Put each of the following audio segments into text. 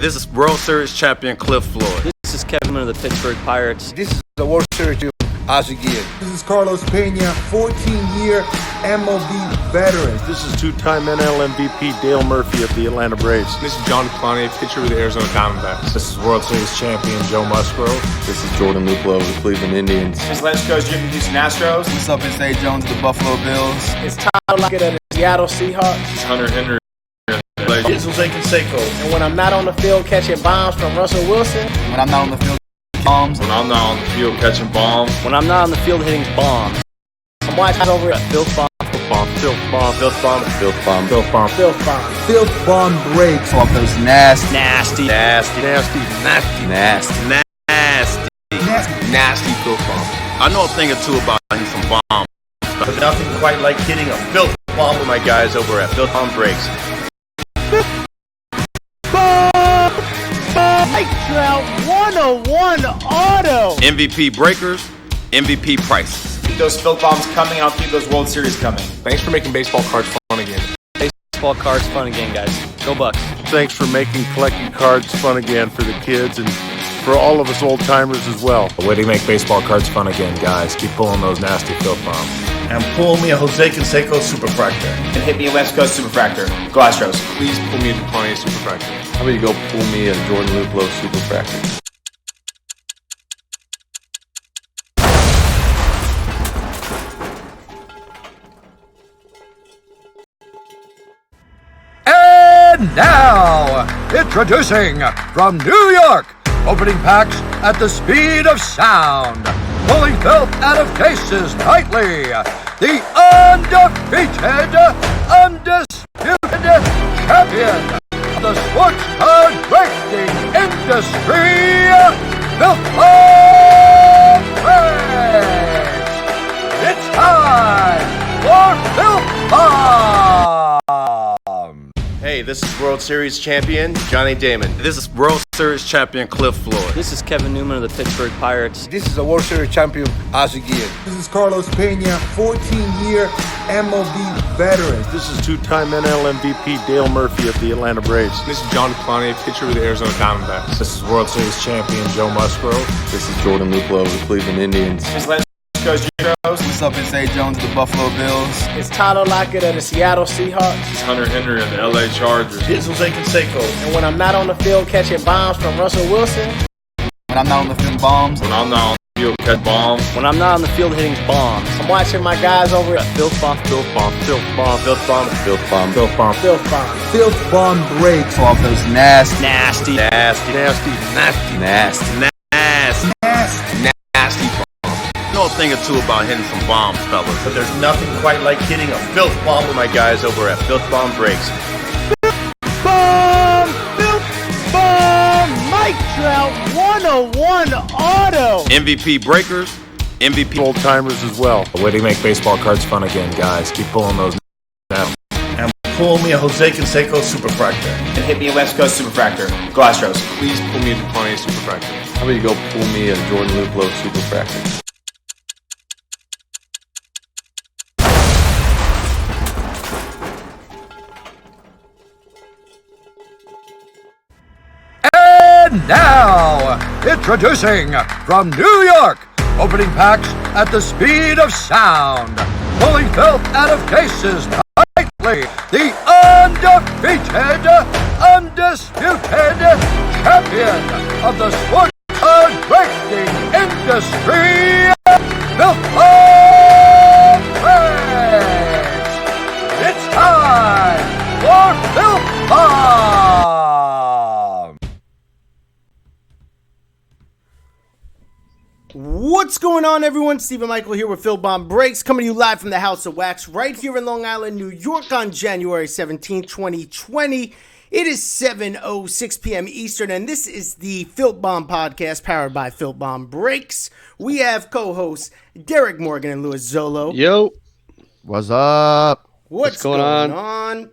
This is World Series champion Cliff Floyd. This is Kevin of the Pittsburgh Pirates. This is the World Series Ozzie Guillen. This is Carlos Pena, 14-year MLB veteran. This is two-time NL MVP Dale Murphy of the Atlanta Braves. This is John Clowney, pitcher with the Arizona Diamondbacks. This is World Series champion Joe Musgrove. This is Jordan Luplow of the Cleveland Indians. This is Lance Coach Jim of the Houston Astros. What's up, it's A. Jones of the Buffalo Bills. It's Tyler Lockett of the Seattle Seahawks. This is Hunter Henry. This is Jose Canseco. And when I'm not on the field catching bombs from Russell Wilson. When I'm not on the field bombs. When I'm not on the field catching bombs. When I'm not on the field hitting bombs. I'm watching over at FIlthbomb. FIlthbomb. FIlthbomb. FIlthbomb. FIlthbomb. FIlthbomb. FIlthbomb breaks Off those nasty I know a thing or two about hitting some bombs. But nothing quite like hitting a filth bomb with my guys over at FIlthbomb Breaks. Mike Trout 101 auto. MVP breakers, MVP prices. Keep those FIlthbombs coming. I'll keep those World Series coming. Thanks for making baseball cards fun again. Baseball cards fun again, guys. Go Bucks. Thanks for making collecting cards fun again for the kids and for all of us old-timers as well. A way to make baseball cards fun again, guys. Keep pulling those nasty filth bombs. And pull me a Jose Canseco Superfractor. And hit me a Lance Coach Superfractor. Go Astros. Please pull me a DuPont Superfractor. How about you go pull me a Jordan Luplow Superfractor? And now, introducing from New York, opening packs at the speed of sound, pulling filth out of cases nightly, the undefeated, undisputed champion of the sports card breaking industry, FIlthbomb Breaks. It's time for FIlthbomb. Hey, this is World Series champion Johnny Damon. This is World Series champion Cliff Floyd. This is Kevin Newman of the Pittsburgh Pirates. This is the World Series champion Ozzie Guillen. This is Carlos Pena, 14-year MLB veteran. This is two-time NL MVP Dale Murphy of the Atlanta Braves. This is John Clowney, pitcher with the Arizona Diamondbacks. This is World Series champion Joe Musgrove. This is Jordan Luplow of the Cleveland Indians. This is Lance Coach Jim. What's up, it's A. Jones of the Buffalo Bills. It's Tyler Lockett of the Seattle Seahawks. This is Hunter Henry of the LA Chargers. This is Jose Canseco. And when I'm not on the field catching bombs from Russell Wilson. When I'm not on the field bombs. When I'm not on the field catching bombs. When I'm not on the field hitting bombs. I'm watching my guys over at FIlthbomb. FIlthbomb. FIlthbomb. FIlthbomb. FIlthbomb. FIlthbomb. FIlthbomb breaks. Off those nasty Nasty bomb. I know a thing or two about hitting some bombs, fellas. But there's nothing quite like hitting a filth bomb with my guys over at FIlthbomb Breaks. FIlthbomb. Mike Trout 101 auto. MVP breakers, MVP Old-timers as well. A way to make baseball cards fun again, guys. Keep pulling those nasty. And pull me a Jose Canseco Superfractor. And hit me a Lance Coach Superfractor. Go Astros. Please pull me a DuPont Superfractor. How about you go pull me a Jordan Luplow Superfractor? And now, introducing from New York, opening packs at the speed of sound, pulling filth out of cases nightly, the undefeated, undisputed champion of the sports card breaking industry, FIlthbomb Breaks. It's time for FIlthbomb. What's going on, everyone? Stephen Michael here with FIlthbomb Breaks, coming to you live from the House of Wax right here in Long Island, New York on January 17, 2020. It is 7:06 p.m. Eastern, and this is the FIlthbomb podcast powered by FIlthbomb Breaks. We have co-hosts Derek Morgan and Louis Zolo. Yo. What's up? What's going on?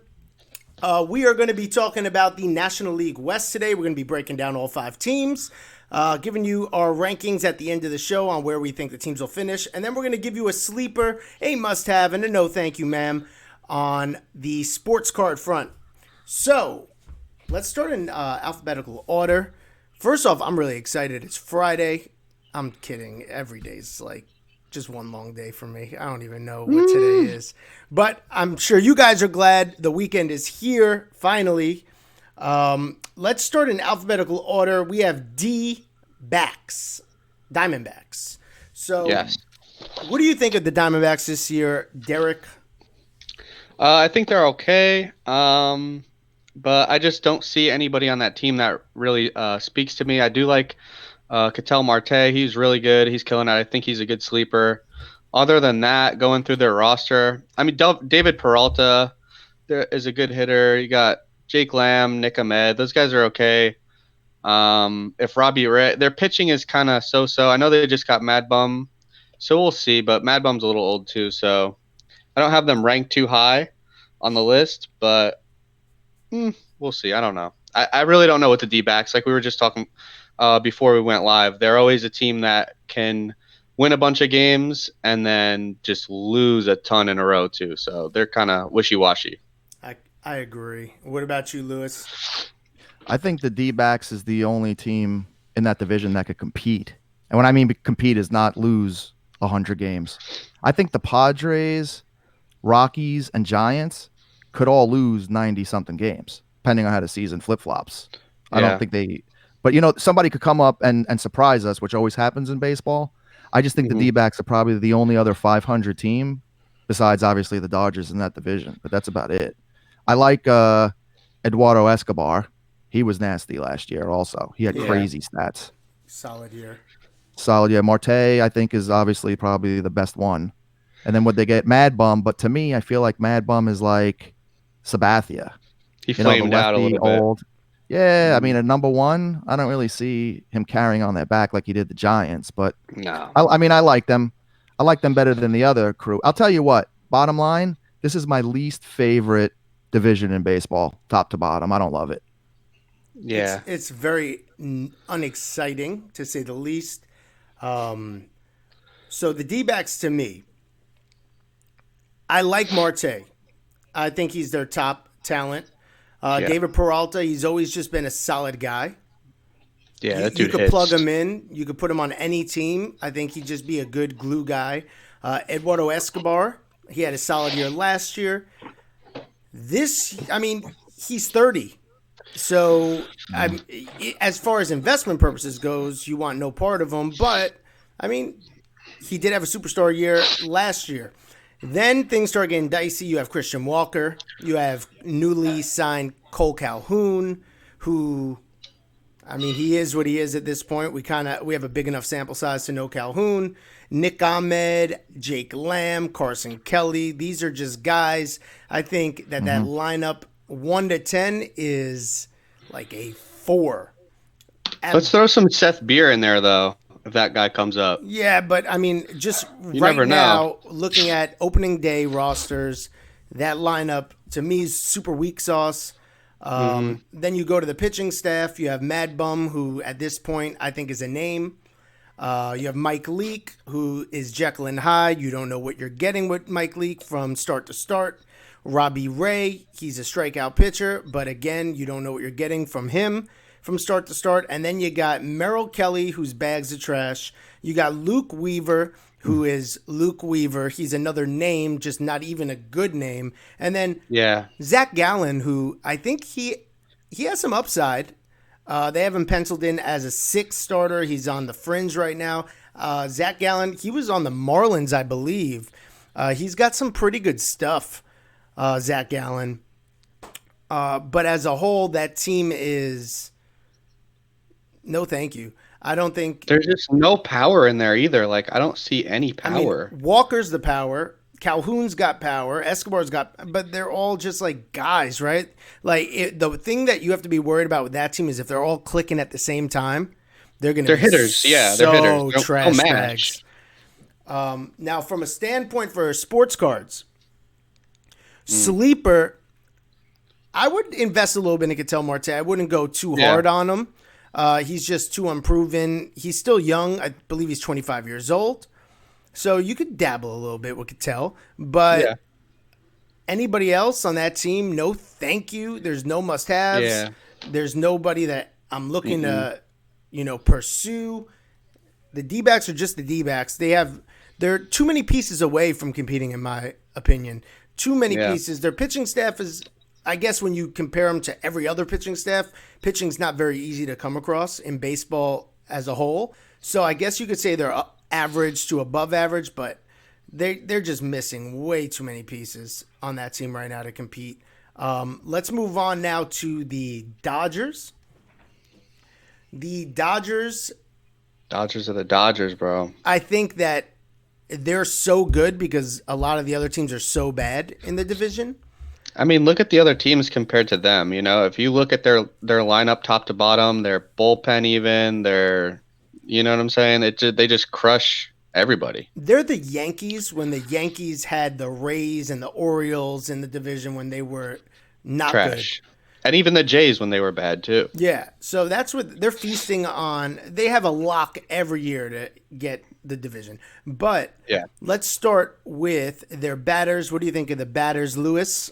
We are going to be talking about the National League West today. We're going to be breaking down all 5 teams. Giving you our rankings at the end of the show on where we think the teams will finish. And then we're going to give you a sleeper, a must-have, and a no thank you, ma'am, on the sports card front. So, Let's start in alphabetical order. First off, I'm really excited. It's Friday. I'm kidding. Every day's like just one long day for me. I don't even know what today is. But I'm sure you guys are glad the weekend is here, finally. Let's start in alphabetical order. We have D-backs, Diamondbacks. So, yes. What do you think of the Diamondbacks this year, Derek? I think they're okay, but I just don't see anybody on that team that really speaks to me. I do like Ketel Marte. He's really good. He's killing it. I think he's a good sleeper. Other than that, going through their roster, I mean, David Peralta there is a good hitter. You got Jake Lamb, Nick Ahmed. Those guys are okay. If Robbie Ray, their pitching is kind of so-so. I know they just got Mad Bum, so we'll see. But Mad Bum's a little old too, so I don't have them ranked too high on the list. But we'll see. I don't know. I really don't know what the D-backs, like we were just talking before we went live. They're always a team that can win a bunch of games and then just lose a ton in a row too. So they're kind of wishy-washy. I agree. What about you, Lewis? I think the D-backs is the only team in that division that could compete. And when I mean compete is not lose 100 games. I think the Padres, Rockies, and Giants could all lose 90-something games, depending on how the season flip-flops. I don't think they – but, somebody could come up and surprise us, which always happens in baseball. I just think the D-backs are probably the only other 500 team besides, obviously, the Dodgers in that division. But that's about it. I like Eduardo Escobar. He was nasty last year also. He had crazy stats. Solid year. Marte, I think, is obviously probably the best one. And then would they get Mad Bum? But to me, I feel like Mad Bum is like Sabathia. He flamed out a little bit. Yeah, I mean, at number one, I don't really see him carrying on that back like he did the Giants. But no, I mean, I like them. I like them better than the other crew. I'll tell you what, bottom line, this is my least favorite division in baseball, top to bottom. I don't love it. Yeah. It's very unexciting, to say the least. So the D-backs, to me, I like Marte. I think he's their top talent. David Peralta, he's always just been a solid guy. Yeah, that dude you could hits. plug him in. You could put him on any team. I think he'd just be a good glue guy. Eduardo Escobar, he had a solid year last year. He's 30. So as far as investment purposes goes, you want no part of him. But, he did have a superstar year last year. Then things start getting dicey. You have Christian Walker. You have newly signed Cole Calhoun, who, he is what he is at this point. We have a big enough sample size to know Calhoun. Nick Ahmed, Jake Lamb, Carson Kelly. These are just guys. I think that lineup 1 to 10 is like a 4. Let's throw some Seth Beer in there, though, if that guy comes up. Yeah, but just you right never now, looking at opening day rosters, that lineup to me is super weak sauce. Then you go to the pitching staff. You have Mad Bum, who at this point I think is a name. You have Mike Leake, who is Jekyll and Hyde. You don't know what you're getting with Mike Leake from start to start. Robbie Ray, he's a strikeout pitcher, but again, you don't know what you're getting from him from start to start. And then you got Merrill Kelly, who's bags of trash. You got Luke Weaver, who is Luke Weaver. He's another name, just not even a good name. And then Zach Gallen, who I think he has some upside. They have him penciled in as a 6th starter. He's on the fringe right now. Zach Gallen, he was on the Marlins, I believe. He's got some pretty good stuff, Zach Gallen. But as a whole, that team is no thank you. I don't think there's just no power in there either. Like, I don't see any power. Walker's the power. Calhoun's got power. Escobar's got, but they're all just like guys, right? Like the thing that you have to be worried about with that team is if they're all clicking at the same time, they're hitters. Yeah, they're hitters. Trash bags. Now, from a standpoint for sports cards, sleeper, I would invest a little bit in Ketel Marte. I wouldn't go too hard on him. He's just too unproven. He's still young. I believe he's 25 years old. So you could dabble a little bit with Ketel. But anybody else on that team, no thank you. There's no must-haves. There's nobody that I'm looking to, pursue. The D-backs are just the D-backs. They're too many pieces away from competing, in my opinion. Too many pieces. Their pitching staff is, I guess, when you compare them to every other pitching staff, pitching's not very easy to come across in baseball as a whole. So I guess you could say they're average to above average, but they're just missing way too many pieces on that team right now to compete. Let's move on now to the Dodgers. The Dodgers are the Dodgers, bro. I think that they're so good because a lot of the other teams are so bad in the division. I mean, look at the other teams compared to them. If you look at their lineup top to bottom, their bullpen, even you know what I'm saying? They just crush everybody. They're the Yankees when the Yankees had the Rays and the Orioles in the division when they were not trash. Good. And even the Jays when they were bad too. Yeah, so that's what they're feasting on. They have a lock every year to get the division. But let's start with their batters. What do you think of the batters, Lewis?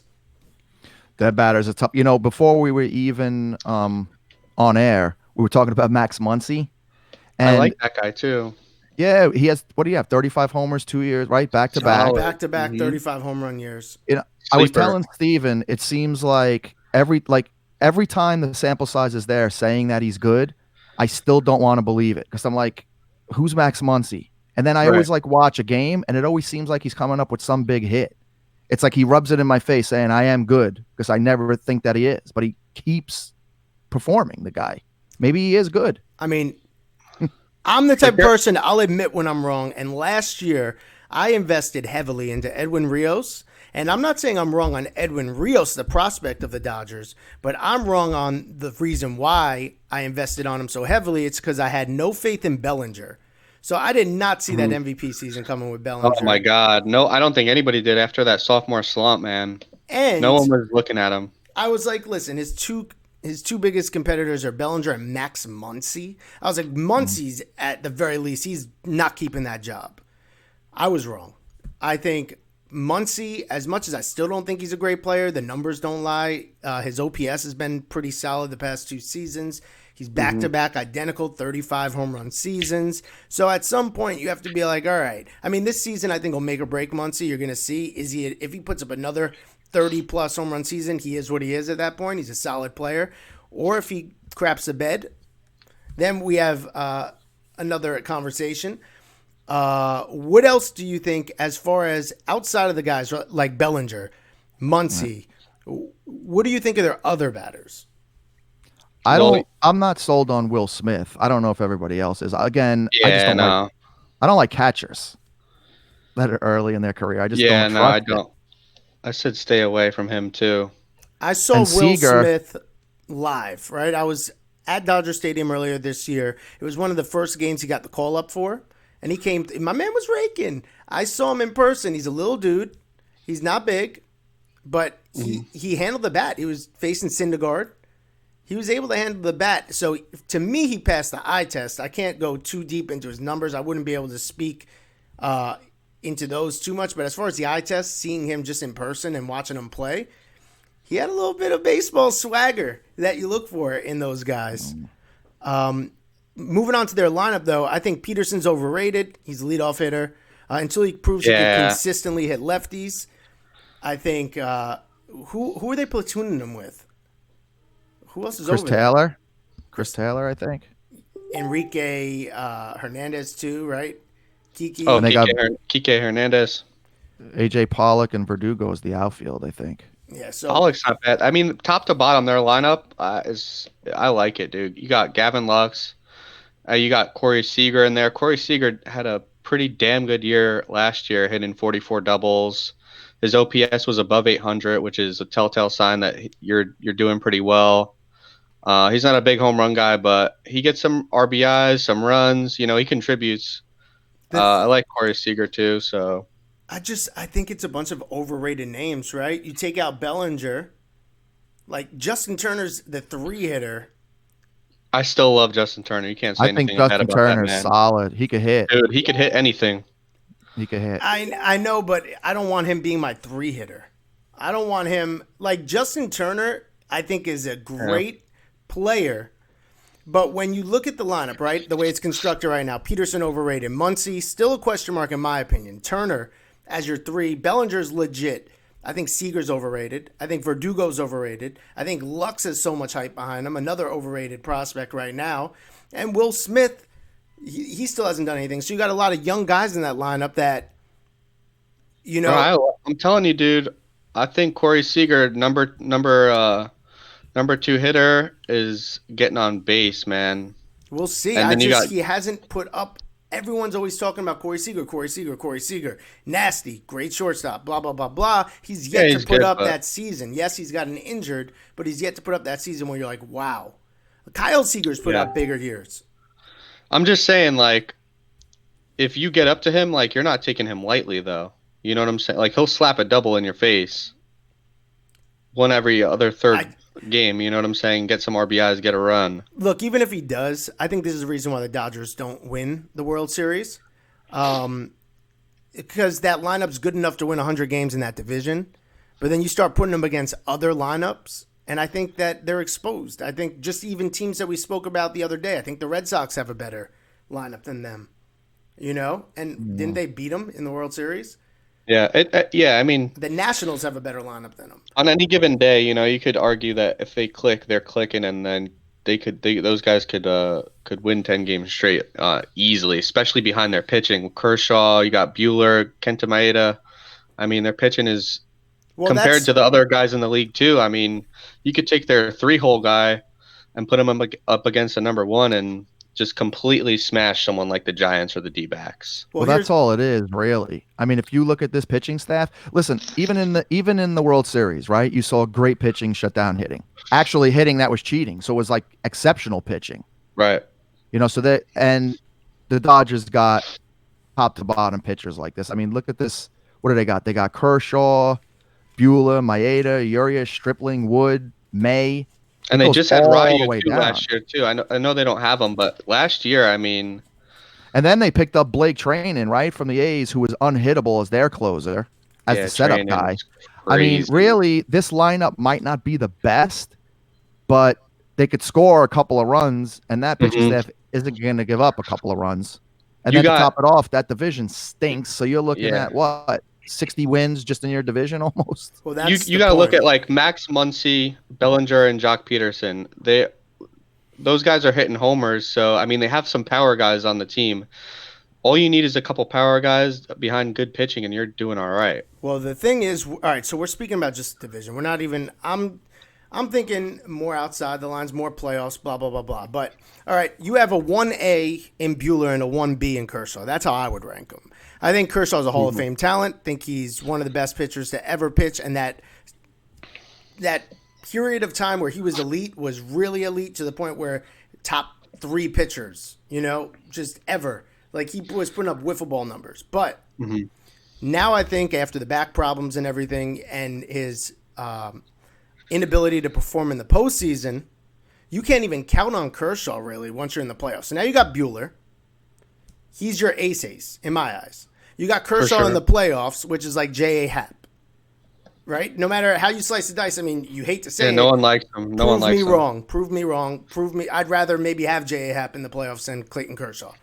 Their batters are tough. Before we were even on air, we were talking about Max Muncy. And I like that guy too. Yeah, he has, what do you have, 35 homers, 2 years, right? Back to back. Back to back, 35 home run years. I was telling Steven, it seems like every time the sample size is there saying that he's good, I still don't want to believe it because I'm like, who's Max Muncy? And then I always watch a game, and it always seems like he's coming up with some big hit. It's like he rubs it in my face saying, I am good, because I never think that he is. But he keeps performing, the guy. Maybe he is good. I mean, I'm the type of person, I'll admit when I'm wrong. And last year, I invested heavily into Edwin Rios. And I'm not saying I'm wrong on Edwin Rios, the prospect of the Dodgers, but I'm wrong on the reason why I invested on him so heavily. It's because I had no faith in Bellinger. So I did not see that MVP season coming with Bellinger. Oh, my God. No, I don't think anybody did after that sophomore slump, man. And no one was looking at him. I was like, listen, his two biggest competitors are Bellinger and Max Muncy. I was like, Muncy's at the very least, he's not keeping that job. I was wrong. I think Muncy, as much as I still don't think he's a great player, the numbers don't lie. His OPS has been pretty solid the past 2 seasons. He's back-to-back identical 35 home run seasons. So at some point, you have to be like, all right. I mean, this season I think will make or break Muncy. You're going to see, if he puts up another 30-plus home run season, he is what he is at that point. He's a solid player. Or if he craps the bed, then we have another conversation. What else do you think, as far as outside of the guys like Bellinger, Muncy, what do you think of their other batters? I'm not sold on Will Smith. I don't know if everybody else is. Again, I don't like catchers that are early in their career. I just don't trust I don't. I said stay away from him too. I saw Will Smith live, right? I was at Dodger Stadium earlier this year. It was one of the first games he got the call up for. And he came, my man was raking. I saw him in person. He's a little dude. He's not big, but he handled the bat. He was facing Syndergaard. He was able to handle the bat. So to me, he passed the eye test. I can't go too deep into his numbers. I wouldn't be able to speak into those too much. But as far as the eye test, seeing him just in person and watching him play, he had a little bit of baseball swagger that you look for in those guys. Moving on to their lineup, though, I think Peterson's overrated. He's a leadoff hitter. Until he proves he can consistently hit lefties, I think who are they platooning him with? Who else is over there? Chris Taylor, I think. Enrique Hernandez, too, right? Kiki. Oh, Kike Hernandez. AJ Pollock and Verdugo is the outfield, I think. Yeah, so Pollock's not bad. I mean, top to bottom, their lineup I like it, dude. You got Gavin Lux. You got Corey Seager in there. Corey Seager had a pretty damn good year last year, hitting 44 doubles. His OPS was above 800, which is a telltale sign that you're doing pretty well. He's not a big home run guy, but he gets some RBIs, some runs. He contributes. I like Corey Seager too. So I think it's a bunch of overrated names, right? You take out Bellinger, like Justin Turner's the 3-hitter. I still love Justin Turner. You can't say anything bad about that man. I think Justin Turner's solid. He could hit. Dude, he could hit anything. He could hit. I know, but I don't want him being my 3-hitter. I don't want him like Justin Turner. I think is a great player. But when you look at the lineup, right, the way it's constructed right now, Peterson overrated. Muncy, still a question mark in my opinion. Turner as your 3. Bellinger's legit. I think Seager's overrated. I think Verdugo's overrated. I think Lux has so much hype behind him. Another overrated prospect right now. And Will Smith, he still hasn't done anything. So you got a lot of young guys in that lineup that, you know. I'm telling you, dude, I think Corey Seager, number 2 hitter, is getting on base, man. We'll see. He hasn't put up. Everyone's always talking about Corey Seager. Nasty, great shortstop, blah, blah, blah, blah. He's yet to put up that season. Yes, he's gotten injured, but he's yet to put up that season where you're like, wow. Kyle Seager's put up bigger years. I'm just saying, like, if you get up to him, like, you're not taking him lightly, though. You know what I'm saying? Like, he'll slap a double in your face one every other third game. You know what I'm saying? Get some RBIs, get a run. Look, even if he does, I think this is the reason why the Dodgers don't win the World Series. Because that lineup's good enough to win 100 games in that division. But then you start putting them against other lineups, and I think that they're exposed. I think just even teams that we spoke about the other day, I think the Red Sox have a better lineup than them. You know? And didn't they beat them in the World Series? Yeah, I mean, the Nationals have a better lineup than them. On any given day, you know, you could argue that if they click, they're clicking, and then those guys could win 10 games straight easily, especially behind their pitching. Kershaw, you got Buehler, Kenta Maeda. I mean, their pitching is compared to the other guys in the league too. I mean, you could take their 3-hole guy and put him up against a number 1 and just completely smash someone like the Giants or the D-backs. Well, that's all it is, really. I mean, if you look at this pitching staff, listen, even in the World Series, right? You saw great pitching shut down hitting. Actually hitting that was cheating. So it was like exceptional pitching. Right. You know, so and the Dodgers got top to bottom pitchers like this. I mean, look at this. What do they got? They got Kershaw, Buehler, Maeda, Urias, Stripling, Wood, May. And they just had Ryu too last year too. I know they don't have him, but last year, I mean. And then they picked up Blake Treinen, right, from the A's, who was unhittable as their closer, as the setup guy. I mean, really, this lineup might not be the best, but they could score a couple of runs, and that pitching staff isn't going to give up a couple of runs. And then to top it off, that division stinks. So you're looking at what? 60 wins just in your division almost. Well, that's you got to look at like Max Muncy, Bellinger, and Jock Peterson. Those guys are hitting homers, so I mean they have some power guys on the team. All you need is a couple power guys behind good pitching, and you're doing all right. Well, the thing is, all right. So we're speaking about just division. We're not even. I'm thinking more outside the lines, more playoffs, blah blah blah blah. But all right, you have a 1A in Buehler and a 1B in Kershaw. That's how I would rank them. I think Kershaw's a Hall of Fame talent. Think he's one of the best pitchers to ever pitch, and that period of time where he was elite was really elite to the point where top 3 pitchers, you know, just ever. Like he was putting up wiffle ball numbers. But now I think after the back problems and everything and his inability to perform in the postseason, you can't even count on Kershaw really once you're in the playoffs. So now you got Buehler. He's your ace in my eyes. You got Kershaw in the playoffs, which is like J.A. Happ, right? No matter how you slice the dice, I mean, you hate to say it. No one likes him. Prove me wrong. Prove me. I'd rather maybe have J.A. Happ in the playoffs than Clayton Kershaw.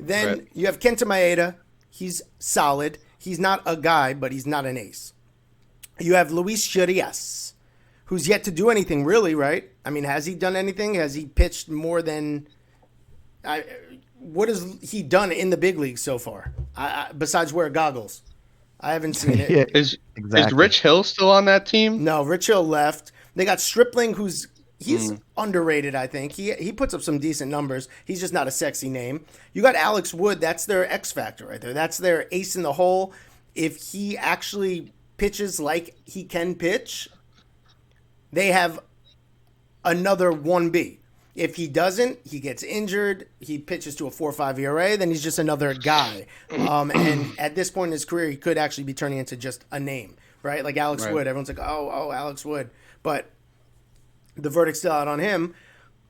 Then you have Kenta Maeda. He's solid. He's not a guy, but he's not an ace. You have Luis Urias, who's yet to do anything really, right? I mean, has he done anything? Has he pitched more than... what has he done in the big leagues so far? Besides wear goggles, I haven't seen it. Is Rich Hill still on that team? No, Rich Hill left. They got Stripling, he's underrated. I think he puts up some decent numbers. He's just not a sexy name. You got Alex Wood. That's their X factor right there. That's their ace in the hole. If he actually pitches like he can pitch, they have another 1B. If he doesn't, he gets injured, he pitches to a 4.5 ERA, then he's just another guy. And at this point in his career, he could actually be turning into just a name, right? Like Alex Wood. Everyone's like, oh, Alex Wood. But the verdict's still out on him.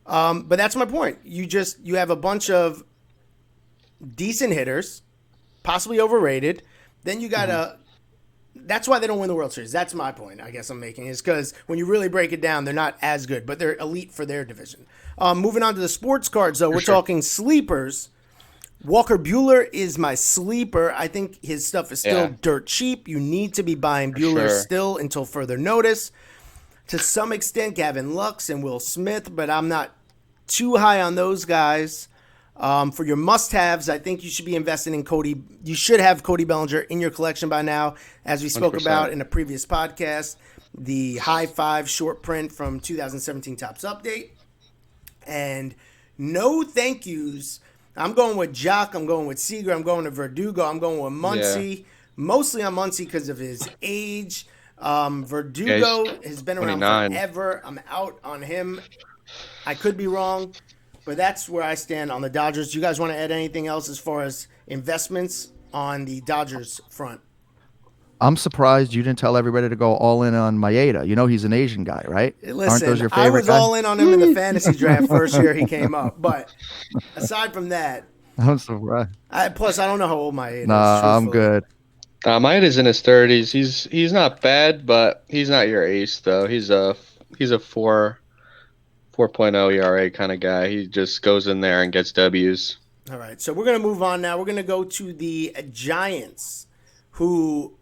But that's my point. You have a bunch of decent hitters, possibly overrated. Then you got that's why they don't win the World Series. That's my point, I guess I'm making, is because when you really break it down, they're not as good, but they're elite for their division. Moving on to the sports cards, though, we're talking sleepers. Walker Buehler is my sleeper. I think his stuff is still dirt cheap. You need to be buying Buehler still until further notice. To some extent, Gavin Lux and Will Smith, but I'm not too high on those guys. For your must-haves, I think you should be investing in Cody. You should have Cody Bellinger in your collection by now, as we spoke 100%. about in a previous podcast. The High Five short print from 2017 Topps Update. And no thank yous. I'm going with Jock. I'm going with Seager. I'm going to Verdugo. I'm going with Muncy. Mostly on Muncy because of his age. Verdugo has been around 29. forever. I'm out on him. I could be wrong, but that's where I stand on the Dodgers. Do you guys want to add anything else as far as investments on the Dodgers front? I'm surprised you didn't tell everybody to go all in on Maeda. You know he's an Asian guy, right? Listen, Aren't those your I favorite was guys? all in on him in the fantasy draft first year he came up. But aside from that, I'm surprised. plus I don't know how old Maeda is. Nah, I'm truthfully. good. Maeda's in his 30s. He's not bad, but he's not your ace though. He's a 4.0 ERA kind of guy. He just goes in there and gets W's. All right, so we're going to move on now. We're going to go to the Giants, who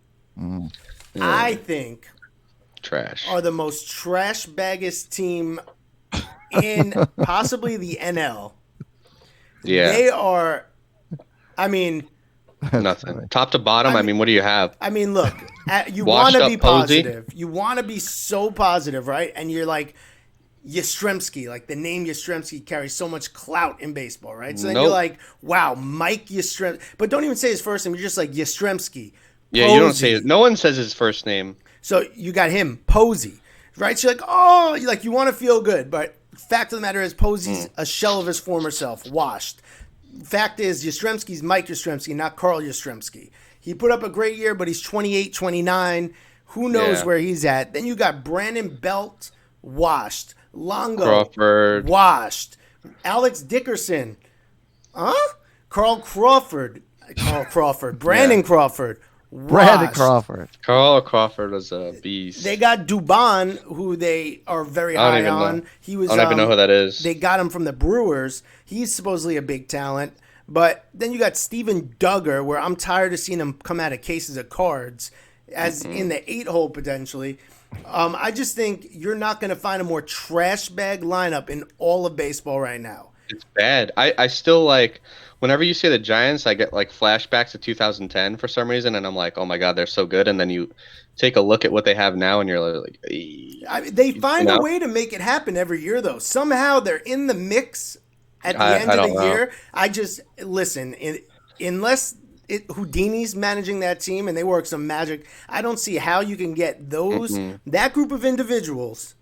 I think trash are the most trash baggest team in possibly the NL. Yeah. They are, I mean, nothing. Top to bottom, I mean, what do you have? I mean, look, you Washed want to up be Posey? positive. You want to be so positive, right? And you're like, Yastrzemski, like the name Yastrzemski carries so much clout in baseball, right? So then you're like, wow, Mike Yastrzemski. But don't even say his first name. You're just like Yastrzemski. Yeah, you don't say it. No one says his first name. So you got him, Posey, right? So you're like, oh, you want to feel good. But fact of the matter is Posey's a shell of his former self, washed. Fact is, Yastrzemski's Mike Yastrzemski, not Carl Yastrzemski. He put up a great year, but he's 28, 29. Who knows where he's at? Then you got Brandon Belt, washed. Longo, Crawford, washed. Alex Dickerson, Carl Crawford, Brandon Crawford, washed. Brandon Crawford. Carl Crawford was a beast. They got Dubon, who they are very high on. Know. He was. I don't even know who that is. They got him from the Brewers. He's supposedly a big talent. But then you got Steven Duggar, where I'm tired of seeing him come out of cases of cards, as in the 8-hole potentially. I just think you're not going to find a more trash bag lineup in all of baseball right now. It's bad. I still like, whenever you say the Giants, I get like flashbacks to 2010 for some reason, and I'm like, oh my God, they're so good. And then you take a look at what they have now, and you're like, they find a way to make it happen every year, though. Somehow they're in the mix at the end of the year. I just, listen, unless Houdini's managing that team and they work some magic, I don't see how you can get that group of individuals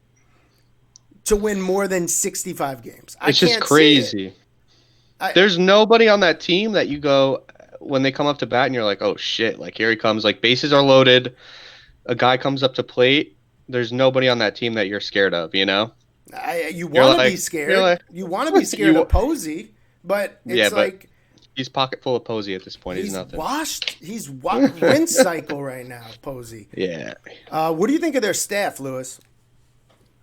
to win more than 65 games. It's just crazy. There's nobody on that team that you go, when they come up to bat and you're like, oh shit, like here he comes, like bases are loaded, a guy comes up to plate, there's nobody on that team that you're scared of, you know? You want to be scared. You want to be scared of Posey, but it's like... He's pocket full of Posey at this point. He's nothing. He's rinse cycle right now, Posey. Yeah. What do you think of their staff, Lewis?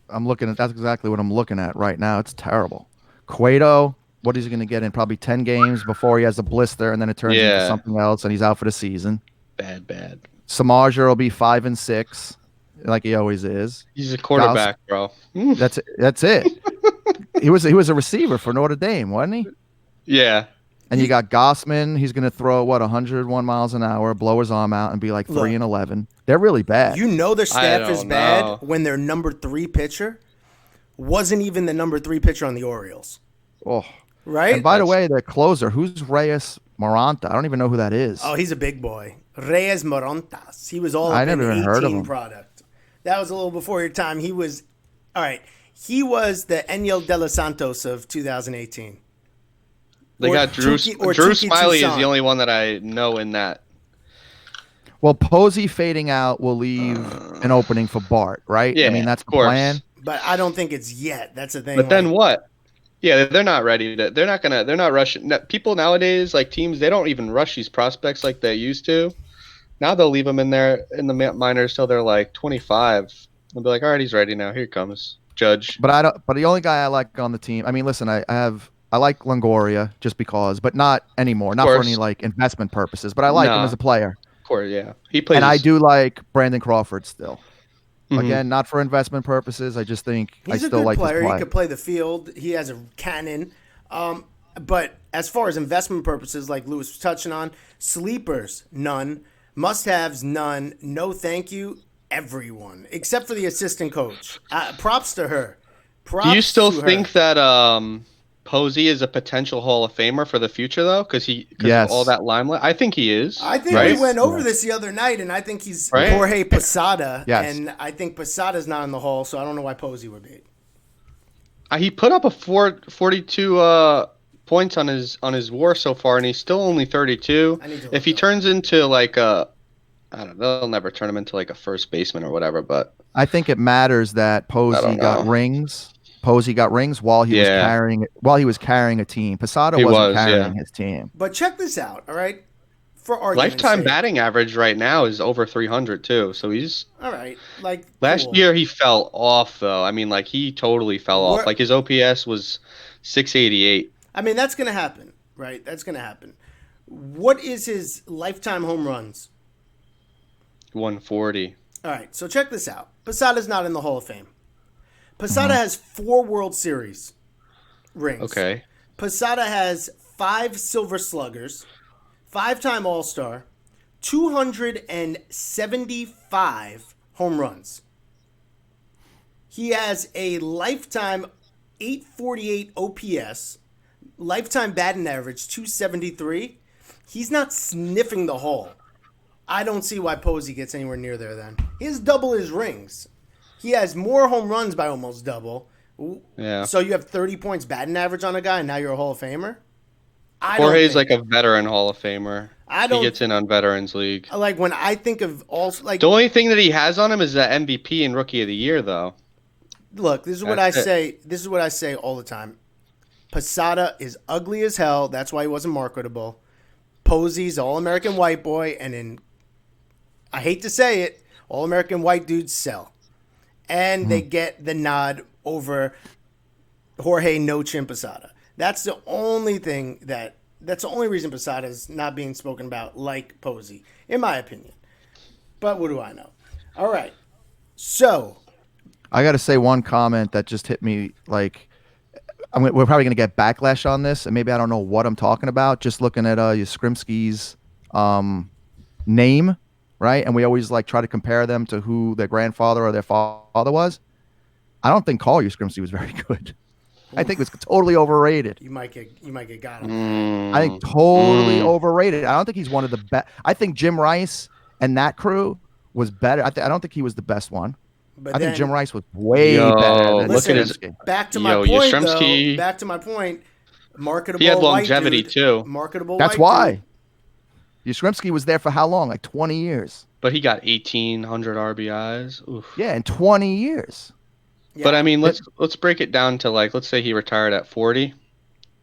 That's exactly what I'm looking at right now. It's terrible. Cueto, what is he going to get in? Probably 10 games before he has a blister, and then it turns into something else, and he's out for the season. Bad. Samaja will be 5 and 6, like he always is. He's a quarterback, bro. That's it. He was a receiver for Notre Dame, wasn't he? Yeah. And you got Gossman. He's going to throw 101 miles an hour, blow his arm out, and be like 3 and 11. They're really bad. You know their staff is bad when their number 3 pitcher wasn't even the number 3 pitcher on the Orioles. Oh, right. And by the way, their closer, who's Reyes Moranta? I don't even know who that is. Oh, he's a big boy, Reyes Morantas. He was all I up never in even the heard of 18 him. product. That was a little before your time. He was all right. He was the Enyel De Los Santos of 2018. They got Drew Smiley is the only one that I know in that. Well, Posey fading out will leave an opening for Bart, right? Yeah, I mean, that's of the course. plan. But I don't think it's yet. That's the thing. But then what? Yeah, they're not ready to. They're not rushing. People nowadays, like teams, they don't even rush these prospects like they used to. Now they'll leave him in there in the minors till they're like 25. They'll be like, all right, he's ready now. Here he comes, Judge. But I don't. But the only guy I like on the team. I mean, listen, I like Longoria just because, but not anymore. Not for any like investment purposes. But I like him as a player. Of course, yeah. He plays. And I do like Brandon Crawford still. Mhm. Again, not for investment purposes. I just think he's I a still good like player. his play. He could play the field. He has a cannon. But as far as investment purposes, like Lewis was touching on, sleepers, none. Must-haves, none. No thank you, everyone. Except for the assistant coach. Props to her. Do you still think that Posey is a potential Hall of Famer for the future, though? Because of all that limelight? I think he is. I think we went over this the other night, and I think he's Jorge Posada. Yes. And I think Posada's not in the Hall, so I don't know why Posey would be. He put up a 42 points on his WAR so far, and he's still only 32. If he turns into like I don't know, they'll never turn him into like a first baseman or whatever. But I think it matters that Posey got rings. Posey got rings while he was carrying a team. Posada wasn't carrying his team. But check this out, all right? For argument's lifetime sake. batting average right now is over 300 too. So he's all right. Like last year he fell off though. I mean, like he totally fell off. Like his OPS was 688. I mean, that's gonna happen, right? That's gonna happen. What is his lifetime home runs? 140. All right, so check this out. Posada's not in the Hall of Fame. Posada has 4 World Series rings. Okay. Posada has 5 Silver Sluggers, 5-time All-Star, 275 home runs. He has a lifetime 848 OPS, lifetime batting average 273. He's not sniffing the Hall. I don't see why Posey gets anywhere near there then. He has double his rings. He has more home runs by almost double. Yeah. So you have 30 points batting average on a guy, and now you're a Hall of Famer? Jorge's like a veteran Hall of Famer. He gets in on Veterans League. Like when I think of also like the only thing that he has on him is that MVP and Rookie of the Year, though. Look, this is what I say. This is what I say all the time. Posada is ugly as hell. That's why he wasn't marketable. Posey's All-American white boy, and I hate to say it, All-American white dudes sell. And they get the nod over Jorge No Chin Posada. That's the only thing that's the only reason Posada is not being spoken about like Posey, in my opinion. But what do I know? All right. So I got to say one comment that just hit me. Like, we're probably going to get backlash on this, and maybe I don't know what I'm talking about. Just looking at Yastrzemski's name, right? And we always like try to compare them to who their grandfather or their father was. I don't think Carl Yastrzemski was very good. I think it was totally overrated. You might get got on that. I think totally overrated. I don't think he's one of the best. I think Jim Rice and that crew was better. I don't think he was the best one. But I think Jim Rice was way better. Than look at his back to my point. Though, back to my point. Marketable. He had longevity white dude, too. Marketable. That's white why. Dude. Yastrzemski was there for how long? Like 20 years. But he got 1,800 RBIs. Oof. Yeah, in 20 years. Yeah. But I mean, let's break it down to like, let's say he retired at 40,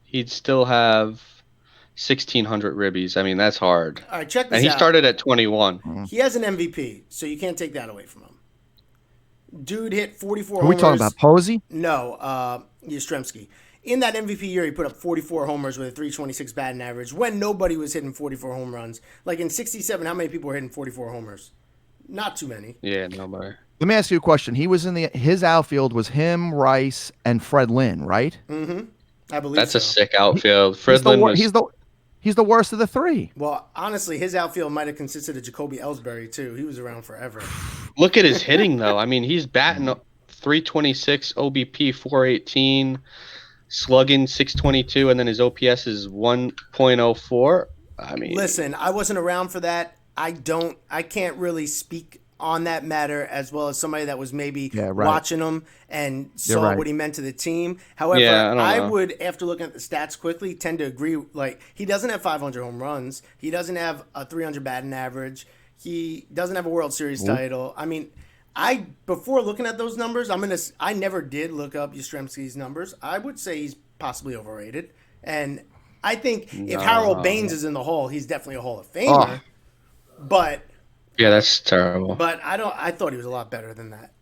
he'd still have 1,600 ribbies. I mean, that's hard. All right, check this out. And he started at 21. He has an MVP, so you can't take that away from him. Dude hit 44 Are homers. we talking about Posey? No, Yastrzemski. In that MVP year, he put up 44 homers with a 326 batting average when nobody was hitting 44 home runs. Like in 67, how many people were hitting 44 homers? Not too many. Yeah, nobody. Let me ask you a question. He was in his outfield was him, Rice, and Fred Lynn, right? Mm-hmm. I believe that's so. a sick outfield. Fred Lynn was... He's the worst of the three. Well, honestly, his outfield might have consisted of Jacoby Ellsbury too. He was around forever. Look at his hitting though. I mean, he's batting 326, OBP 418, slugging 622, and then his OPS is 1.04. I mean, listen, I wasn't around for that. I can't really speak on that matter as well as somebody that was maybe watching him and saw what he meant to the team. However, I would, after looking at the stats quickly, tend to agree. Like, he doesn't have 500 home runs. He doesn't have a 300 batting average. He doesn't have a World Series title. I mean, before looking at those numbers, I never did look up Yastrzemski's numbers. I would say he's possibly overrated. And I think if Harold Baines is in the Hall, he's definitely a Hall of Famer. But Yeah, that's terrible. But I thought he was a lot better than that.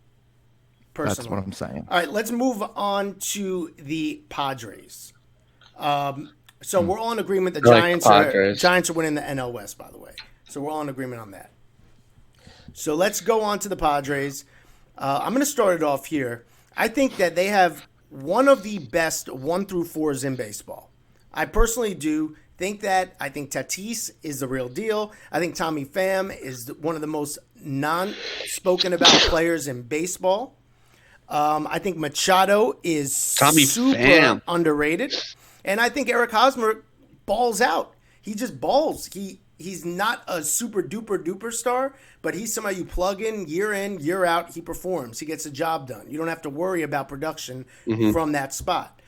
Personally. That's what I'm saying. All right, let's move on to the Padres. So we're all in agreement the Giants are winning the NL West, by the way. So we're all in agreement on that. So let's go on to the Padres. I'm going to start it off here. I think that they have one of the best 1 through 4s in baseball. I personally do think that. I think Tatis is the real deal. I think Tommy Pham is one of the most non-spoken about players in baseball. I think Machado is super underrated. And I think Eric Hosmer balls out. He just balls. He's not a super duper duper star, but he's somebody you plug in, year out, he performs. He gets the job done. You don't have to worry about production from that spot.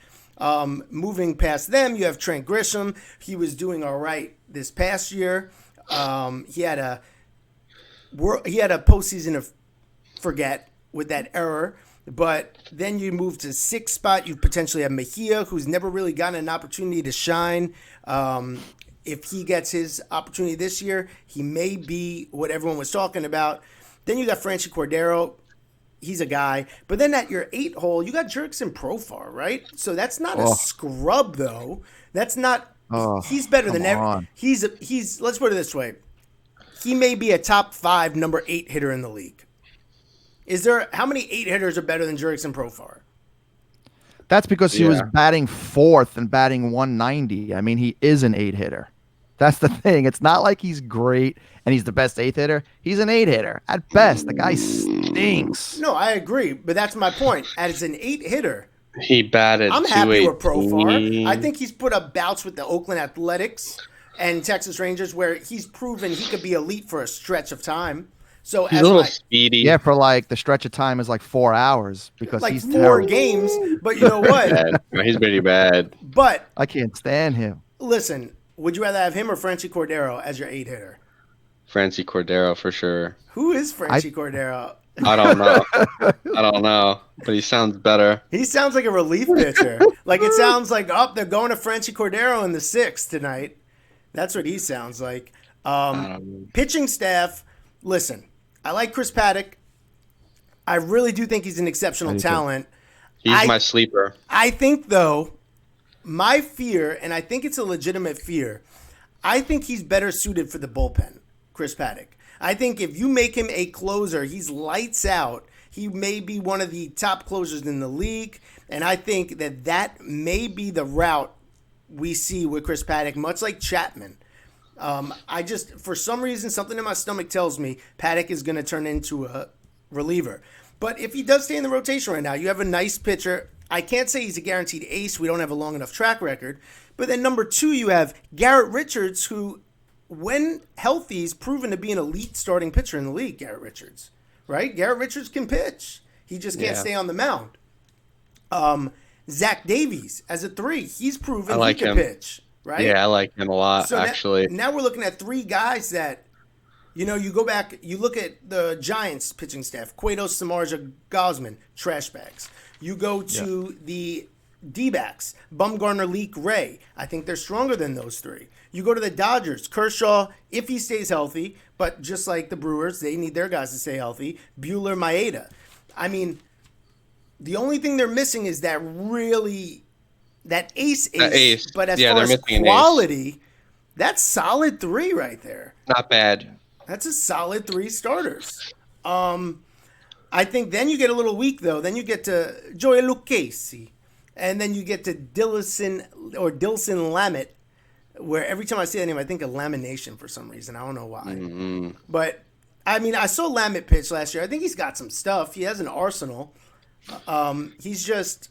Moving past them, you have Trent Grisham. He was doing all right this past year. He had a postseason of forget with that error. But then you move to 6th spot. You potentially have Mejia, who's never really gotten an opportunity to shine. If he gets his opportunity this year, he may be what everyone was talking about. Then you got Franchy Cordero. He's a guy. But then at your 8 hole, you got Jurickson Profar, right? So that's not a scrub, though. That's not. He's better than ever. He's. Let's put it this way. He may be a top 5 number 8 hitter in the league. How many 8 hitters are better than Jurickson Profar? That's because he was batting 4th and batting 190. I mean, he is an 8 hitter. That's the thing. It's not like he's great and he's the best 8th hitter. He's an 8 hitter at best. The guy stinks. No, I agree, but that's my point. As an 8 hitter, he batted. I'm happy with Profar. I think he's put up bouts with the Oakland Athletics and Texas Rangers where he's proven he could be elite for a stretch of time. So he's a little speedy. Yeah, for like the stretch of time is like 4 hours because like he's 4 terrible. games. But you know what? He's pretty bad. But I can't stand him. Listen, would you rather have him or Franchy Cordero as your 8 hitter? Franchy Cordero for sure. Who is Franchy Cordero? I don't know. But he sounds better. He sounds like a relief pitcher. Like it sounds like they're going to Franchy Cordero in the 6th tonight. That's what he sounds like. Pitching staff, listen. I like Chris Paddock. I really do think he's an exceptional talent. He's my sleeper. I think, though, my fear, and I think it's a legitimate fear, I think he's better suited for the bullpen, Chris Paddock. I think if you make him a closer, he's lights out. He may be one of the top closers in the league, and I think that may be the route we see with Chris Paddock, much like Chapman. For some reason, something in my stomach tells me Paddock is going to turn into a reliever. But if he does stay in the rotation right now, you have a nice pitcher. I can't say he's a guaranteed ace. We don't have a long enough track record. But then number 2, you have Garrett Richards, who, when healthy, is proven to be an elite starting pitcher in the league, Garrett Richards. Right? Garrett Richards can pitch. He just can't stay on the mound. Zach Davies, as a 3, he's proven he can pitch. Right? Yeah, I like him a lot, actually. Now we're looking at 3 guys that, you go back, you look at the Giants pitching staff, Cueto, Samardzija, Gosman, trash bags. You go to the D-backs, Bumgarner, Leak, Ray. I think they're stronger than those 3. You go to the Dodgers, Kershaw, if he stays healthy, but just like the Brewers, they need their guys to stay healthy, Buehler, Maeda. I mean, the only thing they're missing is that ace. But as far as quality, that's solid 3 right there. Not bad. That's a solid 3 starters. I think then you get a little weak, though. Then you get to Joey Lucchesi. And then you get to Dilson Lamet, where every time I say that name, I think of lamination for some reason. I don't know why. Mm-hmm. But, I mean, I saw Lamet pitch last year. I think he's got some stuff. He has an arsenal. It's just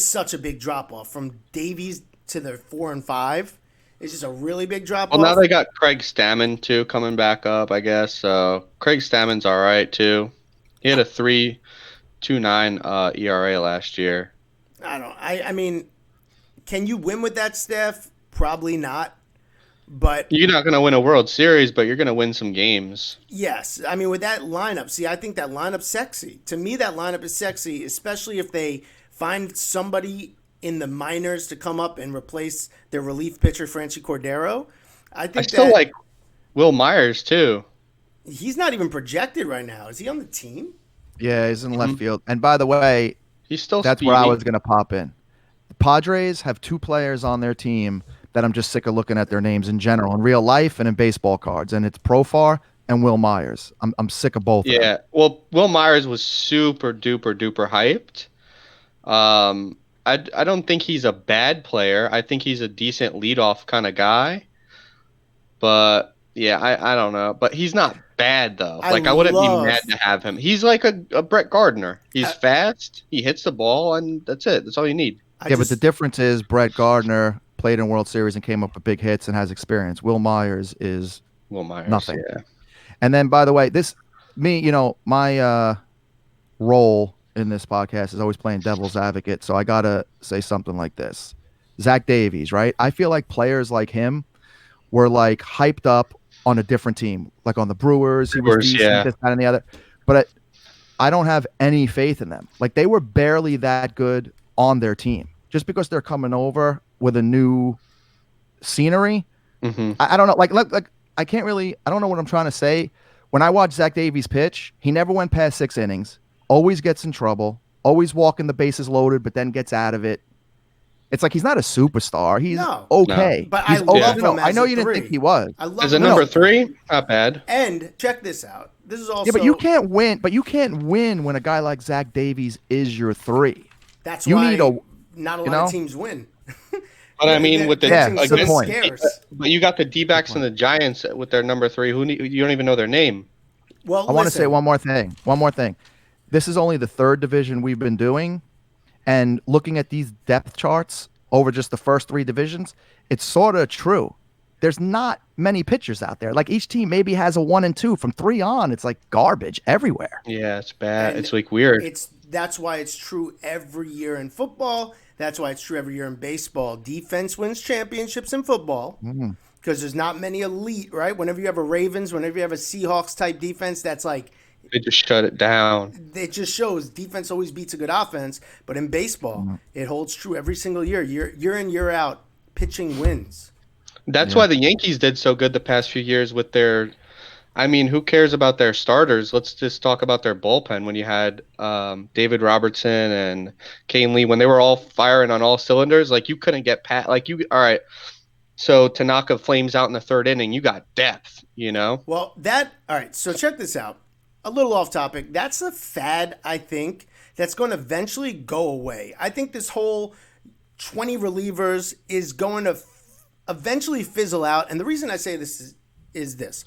such a big drop-off. From Davies to the 4 and 5, it's just a really big drop-off. Well, now they got Craig Stammen, too, coming back up, I guess. So Craig Stammen's all right, too. He had a 3.29 ERA last year. I mean, can you win with that staff? Probably not. But you're not going to win a World Series, but you're going to win some games. Yes. I mean, with that lineup, I think that lineup's sexy. To me, that lineup is sexy, especially if they find somebody in the minors to come up and replace their relief pitcher, Franchy Cordero. I still like Will Myers, too. He's not even projected right now. Is he on the team? Yeah, he's in left field. And by the way, he's still that's speedy. where I was going to pop in. The Padres have 2 players on their team that I'm just sick of looking at their names in general, in real life and in baseball cards, and it's Profar and Will Myers. I'm sick of both of them. Yeah, well, Will Myers was super duper duper hyped. I don't think he's a bad player. I think he's a decent leadoff kind of guy. But yeah, I don't know. But he's not bad though. I wouldn't be mad to have him. He's like a Brett Gardner. He's fast. He hits the ball, and that's it. That's all you need. But the difference is Brett Gardner played in World Series and came up with big hits and has experience. Will Myers is nothing. Yeah. And then, by the way, my role in this podcast is always playing devil's advocate. So I got to say something like this. Zach Davies, right? I feel like players like him were like hyped up on a different team, like on the Brewers. He was decent, this, that, and the other. But I don't have any faith in them. Like they were barely that good on their team. Just because they're coming over with a new scenery, I don't know. Like I can't really. I don't know what I'm trying to say. When I watch Zach Davies pitch, he never went past 6 innings. Always gets in trouble. Always walking the bases loaded, but then gets out of it. It's like he's not a superstar. He's okay. But he's I love him. I know you didn't think he was. I love as a number 3, not bad. And check this out. This is also but you can't win. But you can't win when a guy like Zach Davies is your 3. That's you why need a. Not a lot of teams win. But I mean, with the good point. But you got the D-backs and the Giants with their number 3. You don't even know their name. Well, I want to say one more thing. This is only the 3rd division we've been doing, and looking at these depth charts over just the first 3 divisions, it's sort of true. There's not many pitchers out there. Like each team maybe has a 1 and 2 from 3 on. It's like garbage everywhere. Yeah, it's bad. It's like weird. That's why it's true every year in football. That's why it's true every year in baseball. Defense wins championships in football because there's not many elite, right? Whenever you have a Ravens, whenever you have a Seahawks type defense, that's like they just shut it down. It just shows defense always beats a good offense. But in baseball, it holds true every single year. Year in, year out, pitching wins. That's why the Yankees did so good the past few years with their. I mean, who cares about their starters? Let's just talk about their bullpen. When you had David Robertson and Kane Lee, when they were all firing on all cylinders, like you couldn't get all right. So Tanaka flames out in the 3rd inning. You got depth, Well, all right. So check this out. A little off topic. That's a fad, I think, that's going to eventually go away. I think this whole 20 relievers is going to eventually fizzle out. And the reason I say this is this.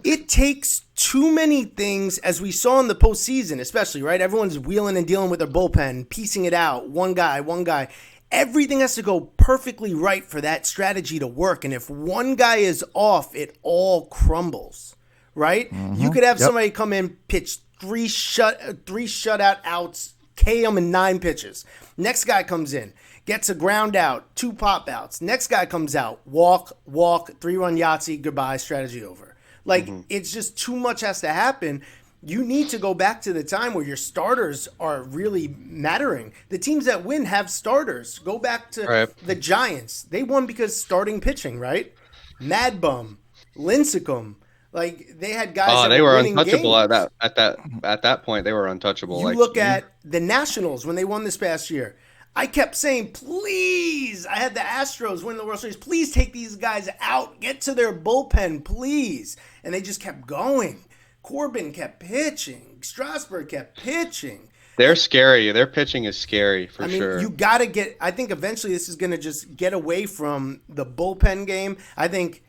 It takes too many things, as we saw in the postseason, especially, right? Everyone's wheeling and dealing with their bullpen, piecing it out, one guy. Everything has to go perfectly right for that strategy to work. And if one guy is off, it all crumbles, right? You could have somebody come in, pitch 3 shutout outs, KO them in 9 pitches. Next guy comes in, gets a ground out, 2 pop outs. Next guy comes out, walk, 3-run Yahtzee, goodbye, strategy over. Like, it's just too much has to happen. You need to go back to the time where your starters are really mattering. The teams that win have starters. Go back to the Giants. They won because starting pitching, right? Mad Bum, Lincecum. Like, they had guys that they were winning untouchable games. at that point. They were untouchable. You look at the Nationals when they won this past year. I kept saying, please, I had the Astros win the World Series. Please take these guys out. Get to their bullpen, please. And they just kept going. Corbin kept pitching. Strasburg kept pitching. They're scary. Their pitching is scary for sure. You got to get – I think eventually this is going to just get away from the bullpen game. I think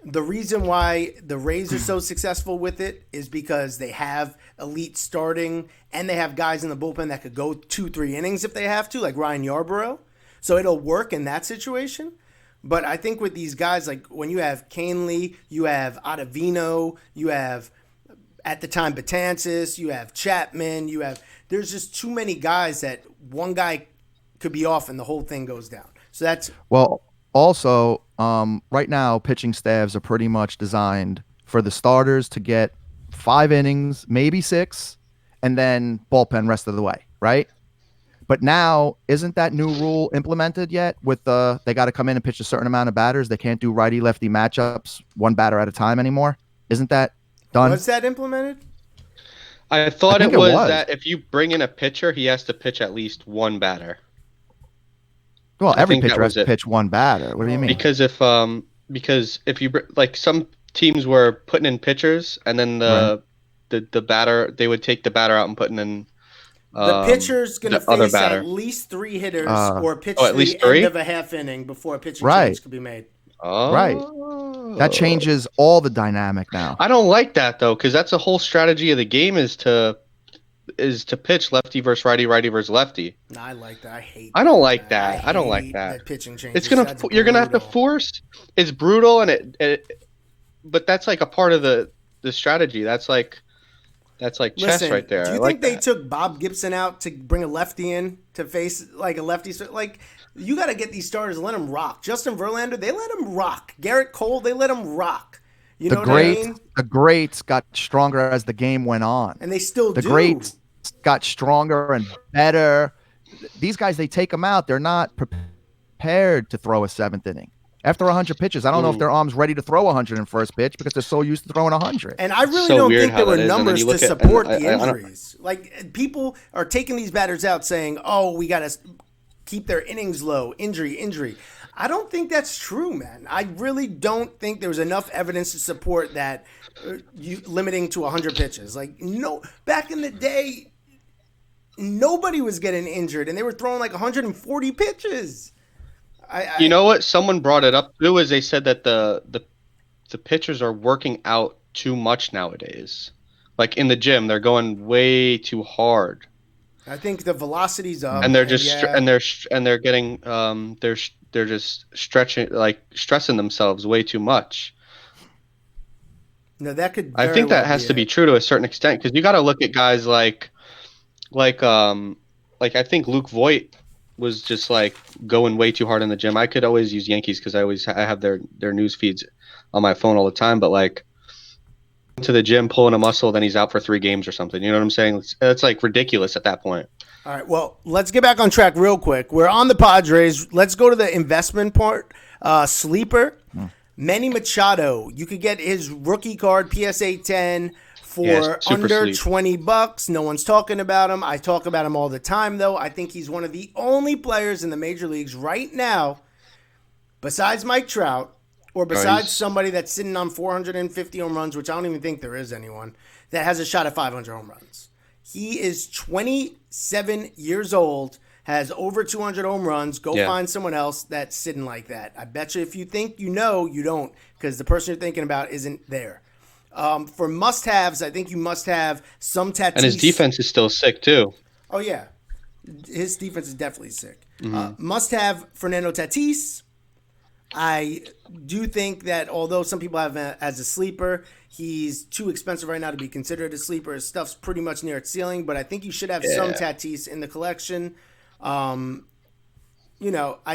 the reason why the Rays are so successful with it is because they have elite starting and they have guys in the bullpen that could go 2-3 innings if they have to, like Ryan Yarbrough. So it'll work in that situation. But I think with these guys, like when you have Canely, you have Ottavino, you have at the time Betances, you have Chapman, there's just too many guys that one guy could be off and the whole thing goes down. So that's also right now pitching staffs are pretty much designed for the starters to get 5 innings, maybe 6, and then bullpen rest of the way, right? But now, isn't that new rule implemented yet? With they got to come in and pitch a certain amount of batters. They can't do righty lefty matchups one batter at a time anymore. Isn't that done? Was that implemented? I thought think it it was was. that if you bring in a pitcher, he has to pitch at least one batter. Well, I every think that pitcher has was to it. pitch one batter. What do you mean? Because if you like some teams were putting in pitchers and then the batter, they would take the batter out and putting in The pitcher's going to the other face batter. at least 3 hitters or pitch at to least the 3? end of a half inning before a pitching Right. change could be made. Oh. Right. That changes all the dynamic now. I don't like that though, because that's the whole strategy of the game is to pitch lefty versus righty, righty versus lefty. No, I like that. I don't like that. I don't like hate that. pitching changes. It's gonna That's you're gonna have to brutal. force. It's brutal but that's like a part of the strategy. That's like chess Listen, right there. Do I you like think they that. took Bob Gibson out to bring a lefty in to face like a lefty? Like, you got to get these starters and let them rock. Justin Verlander, they let him rock. Garrett Cole, they let him rock. You know what I mean? The greats got stronger as the game went on. And they still the do. greats got stronger and better. These guys, they take them out. They're not prepared to throw a 7th inning. After 100 pitches, I don't know if their arm's ready to throw 100 in first pitch because they're so used to throwing 100. And I really so don't weird think there how were that is, and then numbers you to look at- support and the I don't- injuries. Like, people are taking these batters out saying, oh, we got to keep their innings low, injury. I don't think that's true, man. I really don't think there's enough evidence to support that you limiting to 100 pitches. Like, no, back in the day, nobody was getting injured, and they were throwing like 140 pitches. You know what? Someone brought it up too. Is they said that the pitchers are working out too much nowadays. Like in the gym, they're going way too hard. I think the velocity's up, and they're just yeah. and they're getting they're just stressing themselves way too much. No, that could. I think that has to be true to a certain extent because you got to look at guys like I think Luke Voigt was just like going way too hard in the gym. I could always use Yankees because I have their news feeds on my phone all the time, but like to the gym pulling a muscle, then he's out for 3 games or something. You know what I'm saying? It's like ridiculous at that point. All right, well, let's get back on track real quick. We're on the Padres. Let's go to the investment part. Sleeper, Manny Machado. You could get his rookie card, PSA 10, for under $20. No one's talking about him. I talk about him all the time, though. I think he's one of the only players in the major leagues right now, besides Mike Trout, or besides somebody that's sitting on 450 home runs, which I don't even think there is anyone, that has a shot at 500 home runs. He is 27 years old, has over 200 home runs. Go find someone else that's sitting like that. I bet you if you think you know, you don't, because the person you're thinking about isn't there. For must-haves, I think you must have some Tatis. And his defense is still sick, too. Oh, yeah. His defense is definitely sick. Must have Fernando Tatis. I do think that although some people have him as a sleeper, he's too expensive right now to be considered a sleeper. His stuff's pretty much near its ceiling, but I think you should have some Tatis in the collection. I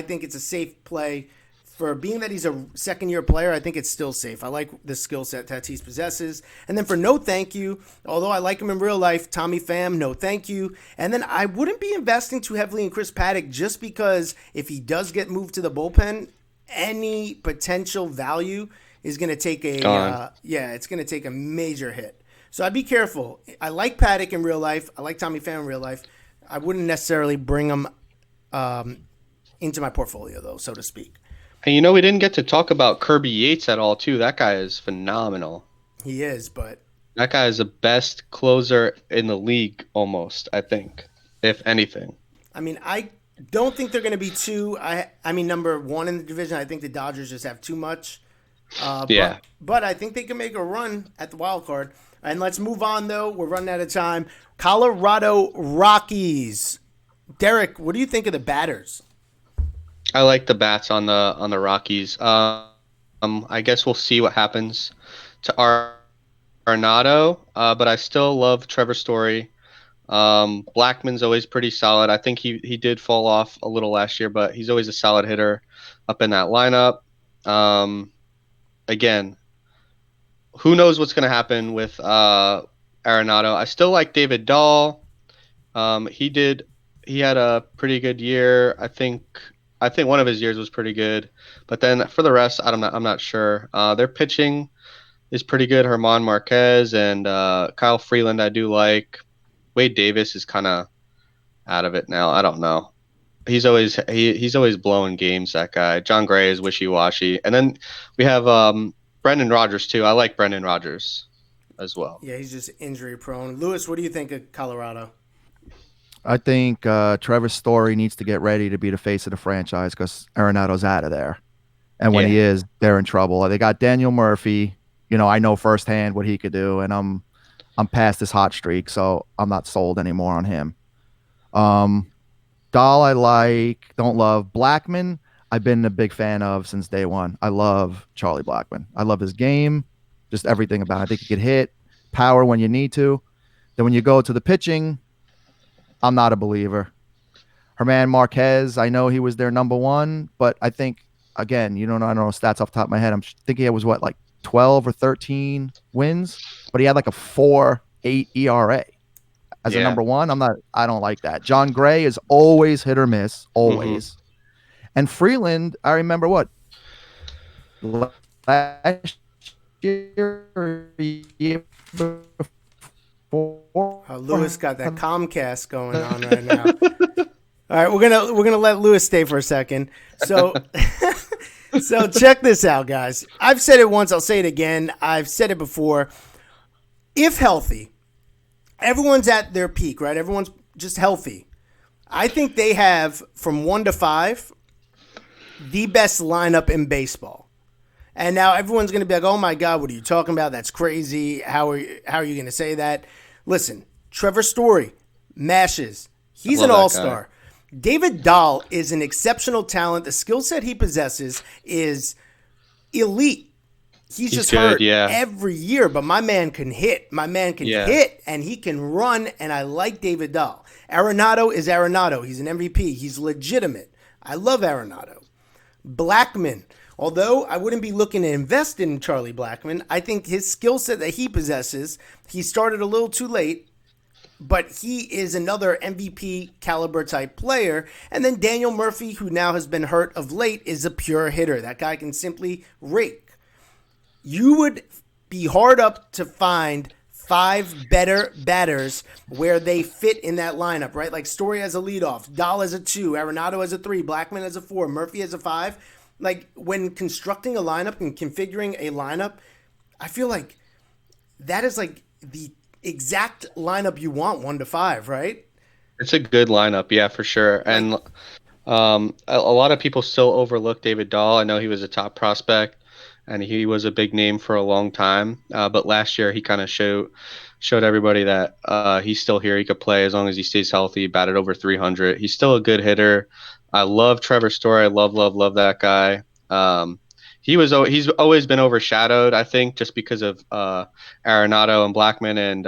think it's a safe play. For being that he's a second-year player, I think it's still safe. I like the skill set Tatis possesses. And then for no thank you, although I like him in real life, Tommy Pham, no thank you. And then I wouldn't be investing too heavily in Chris Paddock just because if he does get moved to the bullpen, any potential value is going to take it's going to take a major hit. So I'd be careful. I like Paddock in real life. I like Tommy Pham in real life. I wouldn't necessarily bring him into my portfolio, though, so to speak. And we didn't get to talk about Kirby Yates at all, too. That guy is phenomenal. He is, but that guy is the best closer in the league, almost, I think, if anything. I mean, I don't think they're going to be two. I mean, number one in the division. I think the Dodgers just have too much. But I think they can make a run at the wild card. And let's move on, though. We're running out of time. Colorado Rockies. Derek, what do you think of the batters? I like the bats on the Rockies. I guess we'll see what happens to Arenado, but I still love Trevor Story. Blackman's always pretty solid. I think he did fall off a little last year, but he's always a solid hitter up in that lineup. Again, who knows what's going to happen with Arenado. I still like David Dahl. He did he had a pretty good year. I think one of his years was pretty good, but then for the rest, I'm not sure. Their pitching is pretty good. Herman Marquez and Kyle Freeland, I do like. Wade Davis is kind of out of it now. I don't know. He's always blowing games. That guy. John Gray is wishy washy, and then we have Brendan Rodgers too. I like Brendan Rodgers as well. Yeah, he's just injury prone. Lewis, what do you think of Colorado? I think Trevor Story needs to get ready to be the face of the franchise because Arenado's out of there. And when he is, they're in trouble. They got Daniel Murphy. You know, I know firsthand what he could do, and I'm past this hot streak, so I'm not sold anymore on him. Dahl I like, don't love. Blackman, I've been a big fan of since day one. I love Charlie Blackman. I love his game, just everything about it. I think he could hit, power when you need to. Then when you go to the pitching, I'm not a believer. Herman Marquez, I know he was their number one, but I think, again, I don't know stats off the top of my head. I'm thinking it was like 12 or 13 wins, but he had like a 4.8 ERA as a number one. I don't like that. John Gray is always hit or miss, always. Mm-hmm. And Freeland, I remember last year before. Lewis got that Comcast going on right now. All right, we're gonna let Lewis stay for a second. So so check this out, guys. I've said it once, I'll say it again. I've said it before. If healthy, everyone's at their peak, right? Everyone's just healthy. I think they have, from 1 to 5, the best lineup in baseball. And now everyone's going to be like, oh my God, what are you talking about? That's crazy. How are you going to say that? Listen, Trevor Story mashes. He's an all-star. David Dahl is an exceptional talent. The skill set he possesses is elite. He's just hurt every year, but my man can hit. My man can hit, and he can run, and I like David Dahl. Arenado is Arenado. He's an MVP. He's legitimate. I love Arenado. Blackman, although I wouldn't be looking to invest in Charlie Blackman, I think his skill set that he possesses, he started a little too late, but he is another MVP caliber type player. And then Daniel Murphy, who now has been hurt of late, is a pure hitter. That guy can simply rake. You would be hard up to find 5 better batters where they fit in that lineup, right? Like Story as a leadoff, Dahl as a 2, Arenado as a 3, Blackman as a 4, Murphy as a 5. Like when constructing a lineup and configuring a lineup, I feel like that is like the exact lineup you want, 1 to 5, right? It's a good lineup, yeah, for sure. And a lot of people still overlook David Dahl. I know he was a top prospect, and he was a big name for a long time. But last year, he kind of showed everybody that he's still here. He could play as long as he stays healthy. Batted over 300. He's still a good hitter. I love Trevor Story. I love that guy. He's always been overshadowed, I think, just because of Arenado and Blackman and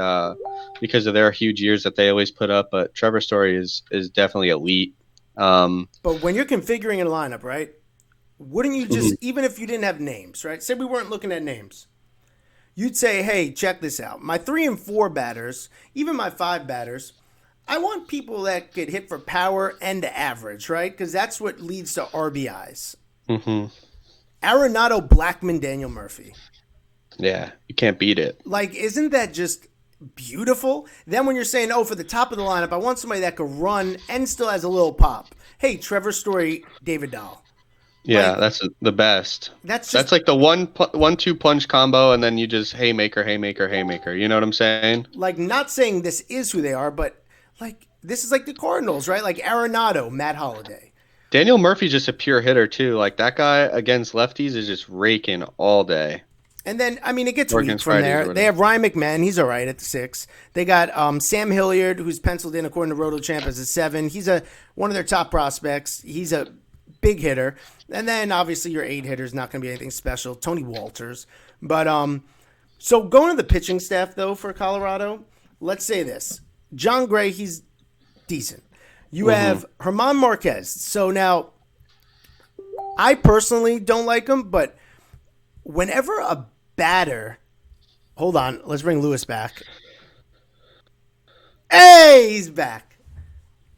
because of their huge years that they always put up. But Trevor Story is definitely elite. But when you're configuring a lineup, right? Wouldn't you just, even if you didn't have names, right? Say we weren't looking at names. You'd say, hey, check this out. My 3 and 4 batters, even my 5 batters, I want people that could hit for power and average, right? Because that's what leads to RBIs. Mm-hmm. Arenado, Blackman, Daniel Murphy. Yeah, you can't beat it. Like, isn't that just beautiful? Then when you're saying, oh, for the top of the lineup, I want somebody that could run and still has a little pop. Hey, Trevor Story, David Dahl. Yeah, like, that's the best. That's like the 1-2 punch combo, and then you just haymaker. You know what I'm saying? Like, not saying this is who they are, but like this is like the Cardinals, right? Like Arenado, Matt Holliday. Daniel Murphy's just a pure hitter too. Like that guy against lefties is just raking all day. And then, I mean, it gets weak from there. They have Ryan McMahon. He's all right at the 6. They got Sam Hilliard, who's penciled in according to RotoChamp as a 7. He's one of their top prospects. He's a big hitter. And then, obviously, your 8 hitter is not going to be anything special. Tony Walters. But, so going to the pitching staff, though, for Colorado, let's say this. John Gray, he's decent. You have Herman Marquez. So now, I personally don't like him, but whenever a batter, hold on, let's bring Lewis back. Hey, he's back.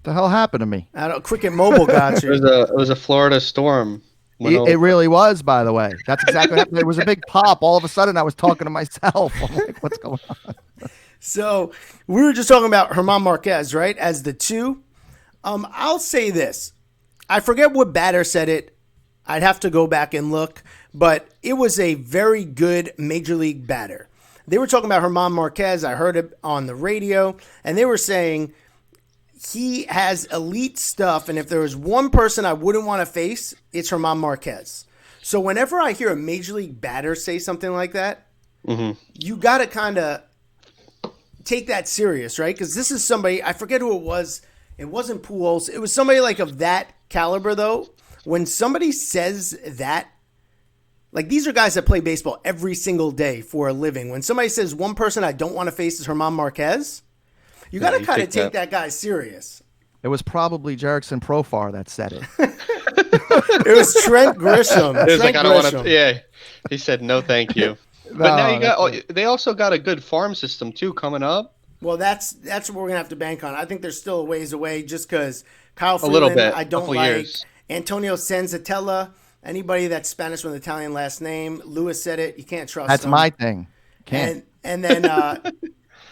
The hell happened to me? I don't. Cricket Mobile got you. It was a Florida storm. It really was, by the way. That's exactly what happened. There was a big pop. All of a sudden, I was talking to myself. I'm like, what's going on? So we were just talking about German Marquez, right? As the 2. I'll say this. I forget what batter said it. I'd have to go back and look. But it was a very good Major League batter. They were talking about German Marquez. I heard it on the radio. And they were saying he has elite stuff. And if there was one person I wouldn't want to face, it's German Marquez. So whenever I hear a Major League batter say something like that, you got to kind of take that serious, right? Because this is somebody, I forget who it was. It wasn't Pujols. It was somebody like of that caliber, though. When somebody says that, like these are guys that play baseball every single day for a living. When somebody says one person I don't want to face is German Marquez, you got to kind of take that guy serious. It was probably Jerickson Profar that said it. It was Trent Grisham. It was like, I don't want to. Yeah, he said no, thank you. But now you got. They also got a good farm system too coming up. Well, that's what we're gonna have to bank on. I think they're still a ways away, just because Kyle Freeland, I don't like. Years. Antonio Senzatella, anybody that's Spanish with an Italian last name. Lewis said it. You can't trust. That's them. my thing. Can't. And then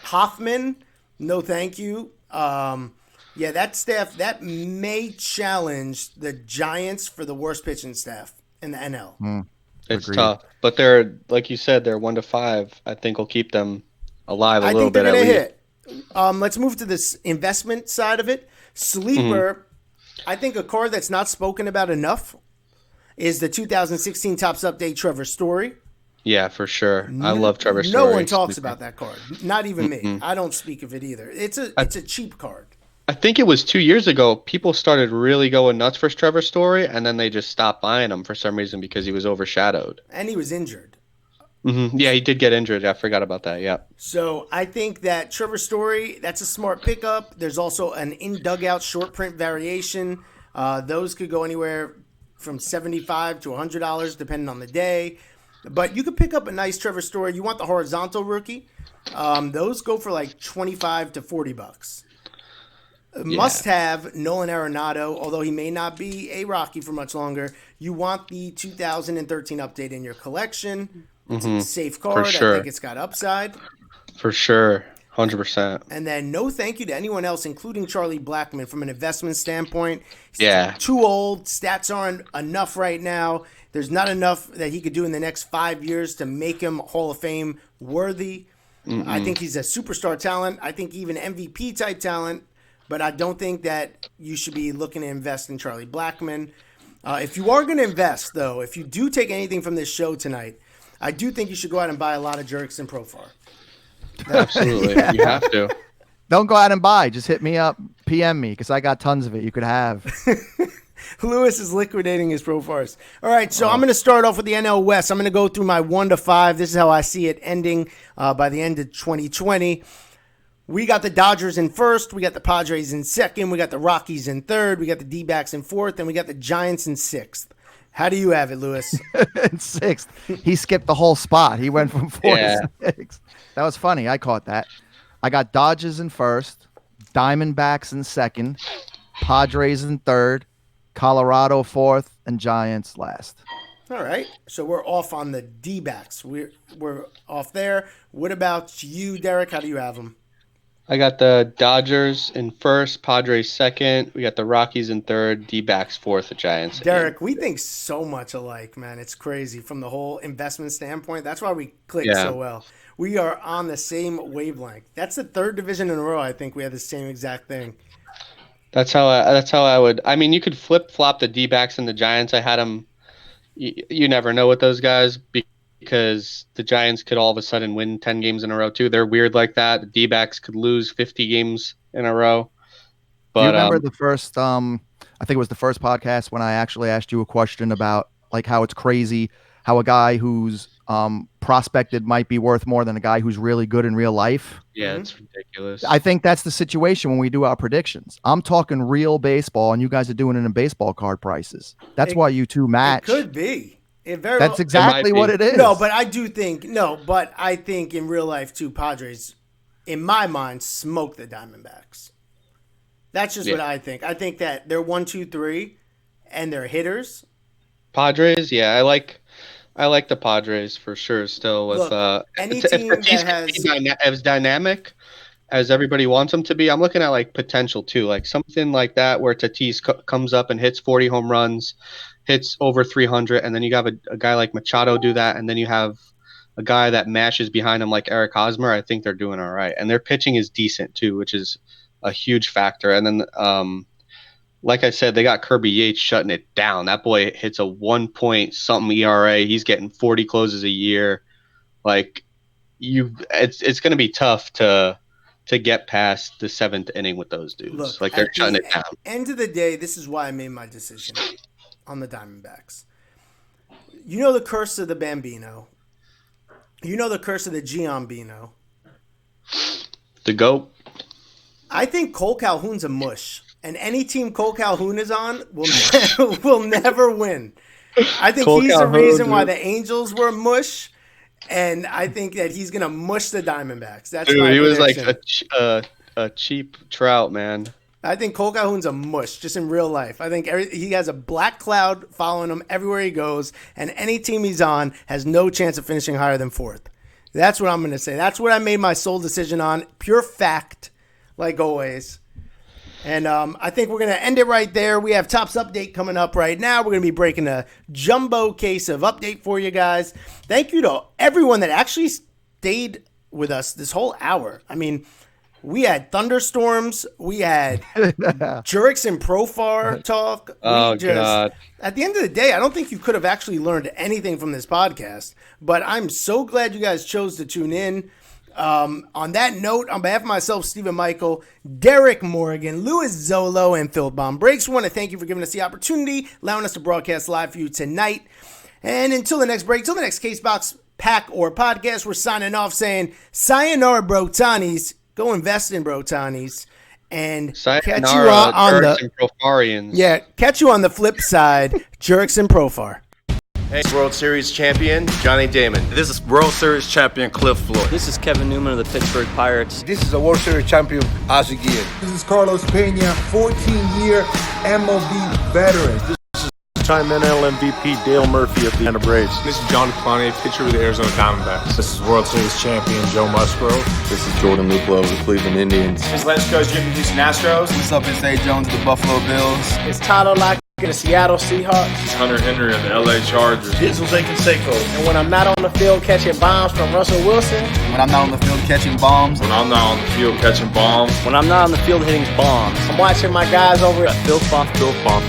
Hoffman, no, thank you. Yeah, that staff that may challenge the Giants for the worst pitching staff in the NL. It's tough, but they're like you said, they're 1-5. I think will keep them alive a little bit. I think they're gonna hit. Let's move to this investment side of it. Sleeper. I think a card that's not spoken about enough is the 2016 Topps Update Trevor Story. Yeah, for sure. I love Trevor Story. No one talks about that card. Not even me. I don't speak of it either. It's a cheap card. I think it was 2 years ago. People started really going nuts for Trevor Story, and then they just stopped buying him for some reason because he was overshadowed. And he was injured. Yeah, he did get injured. I forgot about that. Yeah. So I think that Trevor Story, that's a smart pickup. There's also an in-dugout short print variation. Those could go anywhere from $75 to $100 depending on the day. But you could pick up a nice Trevor Story. You want the horizontal rookie. Those go for like $25 to $40. Must have Nolan Arenado, although he may not be a Rocky for much longer. You want the 2013 update in your collection. It's a safe card. Sure. I think it's got upside. For sure. 100%. And then no thank you to anyone else, including Charlie Blackmon, from an investment standpoint. He's too old. Stats aren't enough right now. There's not enough that he could do in the next 5 years to make him Hall of Fame worthy. I think he's a superstar talent. I think even MVP type talent. But I don't think that you should be looking to invest in Charlie Blackmon. If you are going to invest, though, if you do take anything from this show tonight, I do think you should go out and buy a lot of Jerickson Profar. Absolutely. You have to. Don't go out and buy. Just hit me up, PM me, because I got tons of it you could have. Lewis is liquidating his Profars. All right, so I'm going to start off with the NL West. I'm going to go through my 1 to 5. This is how I see it ending by the end of 2020. We got the Dodgers in first. We got the Padres in second. We got the Rockies in third. We got the D-backs in fourth. And we got the Giants in sixth. How do you have it, Lewis? In sixth. He skipped the whole spot. He went from 4 to 6. That was funny. I caught that. I got Dodgers in first, Diamondbacks in second, Padres in third, Colorado fourth, and Giants last. All right. So we're off on the D-backs. We're off there. What about you, Derek? How do you have them? I got the Dodgers in first, Padres second. We got the Rockies in third, D-backs fourth, the Giants. Derek, we think so much alike, man. It's crazy from the whole investment standpoint. That's why we click so well. We are on the same wavelength. That's the third division in a row. I think we have the same exact thing. That's how I would. I mean, you could flip flop the D-backs and the Giants. I had them. You never know with those guys because the Giants could all of a sudden win 10 games in a row too. They're weird like that. The D-backs could lose 50 games in a row. But you remember the first? I think it was the first podcast when I actually asked you a question about like how it's crazy how a guy who's prospected might be worth more than a guy who's really good in real life. Yeah, it's ridiculous. I think that's the situation when we do our predictions. I'm talking real baseball, and you guys are doing it in baseball card prices. That's why you two match. It could be. That's exactly what it is. No, but I think in real life too, Padres, in my mind, smoke the Diamondbacks. That's just what I think. I think that they're 1, 2, 3, and they're hitters. Padres, yeah, I like the Padres for sure. Still, with any team that has as dynamic as everybody wants them to be, I'm looking at like potential too, like something like that where Tatis comes up and hits 40 home runs, hits over 300, and then you have a guy like Machado do that, and then you have a guy that mashes behind him like Eric Hosmer. I think they're doing all right, and their pitching is decent too, which is a huge factor. And then, like I said, they got Kirby Yates shutting it down. That boy hits a 1 point something ERA. He's getting 40 closes a year. Like it's going to be tough to get past the 7th inning with those dudes. Look, like they're shutting it down. End of the day, this is why I made my decision on the Diamondbacks. You know the curse of the Bambino. You know the curse of the Giambino. The GOAT. I think Cole Calhoun's a mush, and any team Cole Calhoun is on will never win. I think he's the reason why the Angels were mush, and I think that he's gonna mush the Diamondbacks. That's my he was prediction. like a cheap Trout, man. I think Cole Calhoun's a mush, just in real life. I think he has a black cloud following him everywhere he goes, and any team he's on has no chance of finishing higher than 4th. That's what I'm going to say. That's what I made my sole decision on. Pure fact, like always. And I think we're going to end it right there. We have Topps Update coming up right now. We're going to be breaking a jumbo case of update for you guys. Thank you to everyone that actually stayed with us this whole hour. I mean, we had thunderstorms. We had Jurix and Profar talk. God. At the end of the day, I don't think you could have actually learned anything from this podcast. But I'm so glad you guys chose to tune in. On that note, on behalf of myself, Stephen Michael, Derek Morgan, Louis Zolo, and FIlthbomb Breaks, we want to thank you for giving us the opportunity, allowing us to broadcast live for you tonight. And until the next break, until the next Case Box pack or podcast, we're signing off saying, sayonara, Brotanis. Go invest in Brotanis. And catch you on catch you on the flip side, Jurix and Profar. Hey, World Series champion Johnny Damon. This is World Series champion Cliff Floyd. This is Kevin Newman of the Pittsburgh Pirates. This is a World Series champion Ozzie Guillen. This is Carlos Pena, 14-year MLB veteran. Time NL MVP Dale Murphy of the Atlanta Braves. This is John Clowney, pitcher with the Arizona Diamondbacks. This is World Series champion Joe Musgrove. This is Jordan Luplow of the Cleveland Indians. This is West Coast Jim, Houston Astros. What's up, it's A. Jones of the Buffalo Bills. It's Tyler Lockett of the Seattle Seahawks. This is Hunter Henry of the LA Chargers. This is Jose Canseco. And when I'm not on the field catching bombs from Russell Wilson. When I'm not on the field catching bombs. When I'm not on the field catching bombs. When I'm not on the field hitting bombs. I'm watching my guys over at FIlthbomb. FIlthbomb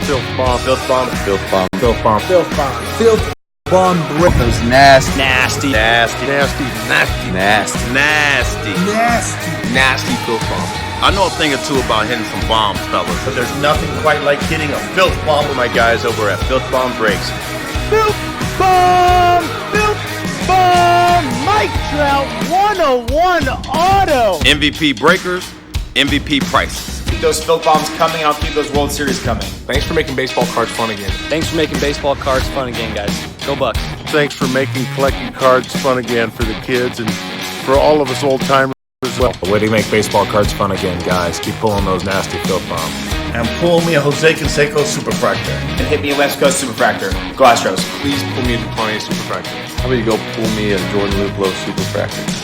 break. Those nasty FIlthbomb. I know a thing or two about hitting some bombs, fellas. But there's nothing quite like hitting a filth bomb with my guys over at FIlthbomb Breaks. FIlthbomb! Mike Trout 101 auto! MVP breakers, MVP prices. Keep those Filth Bombs coming, and I'll keep those World Series coming. Thanks for making baseball cards fun again. Thanks for making baseball cards fun again, guys. Go Bucks. Thanks for making collecting cards fun again for the kids and for all of us old timers as well. The way to make baseball cards fun again, guys. Keep pulling those nasty filth bombs. And pull me a Jose Canseco Superfractor. And hit me a West Coast Superfractor. Go Astros. Please pull me a DuPont Superfractor. How about you go pull me a Jordan Luplow Superfractor?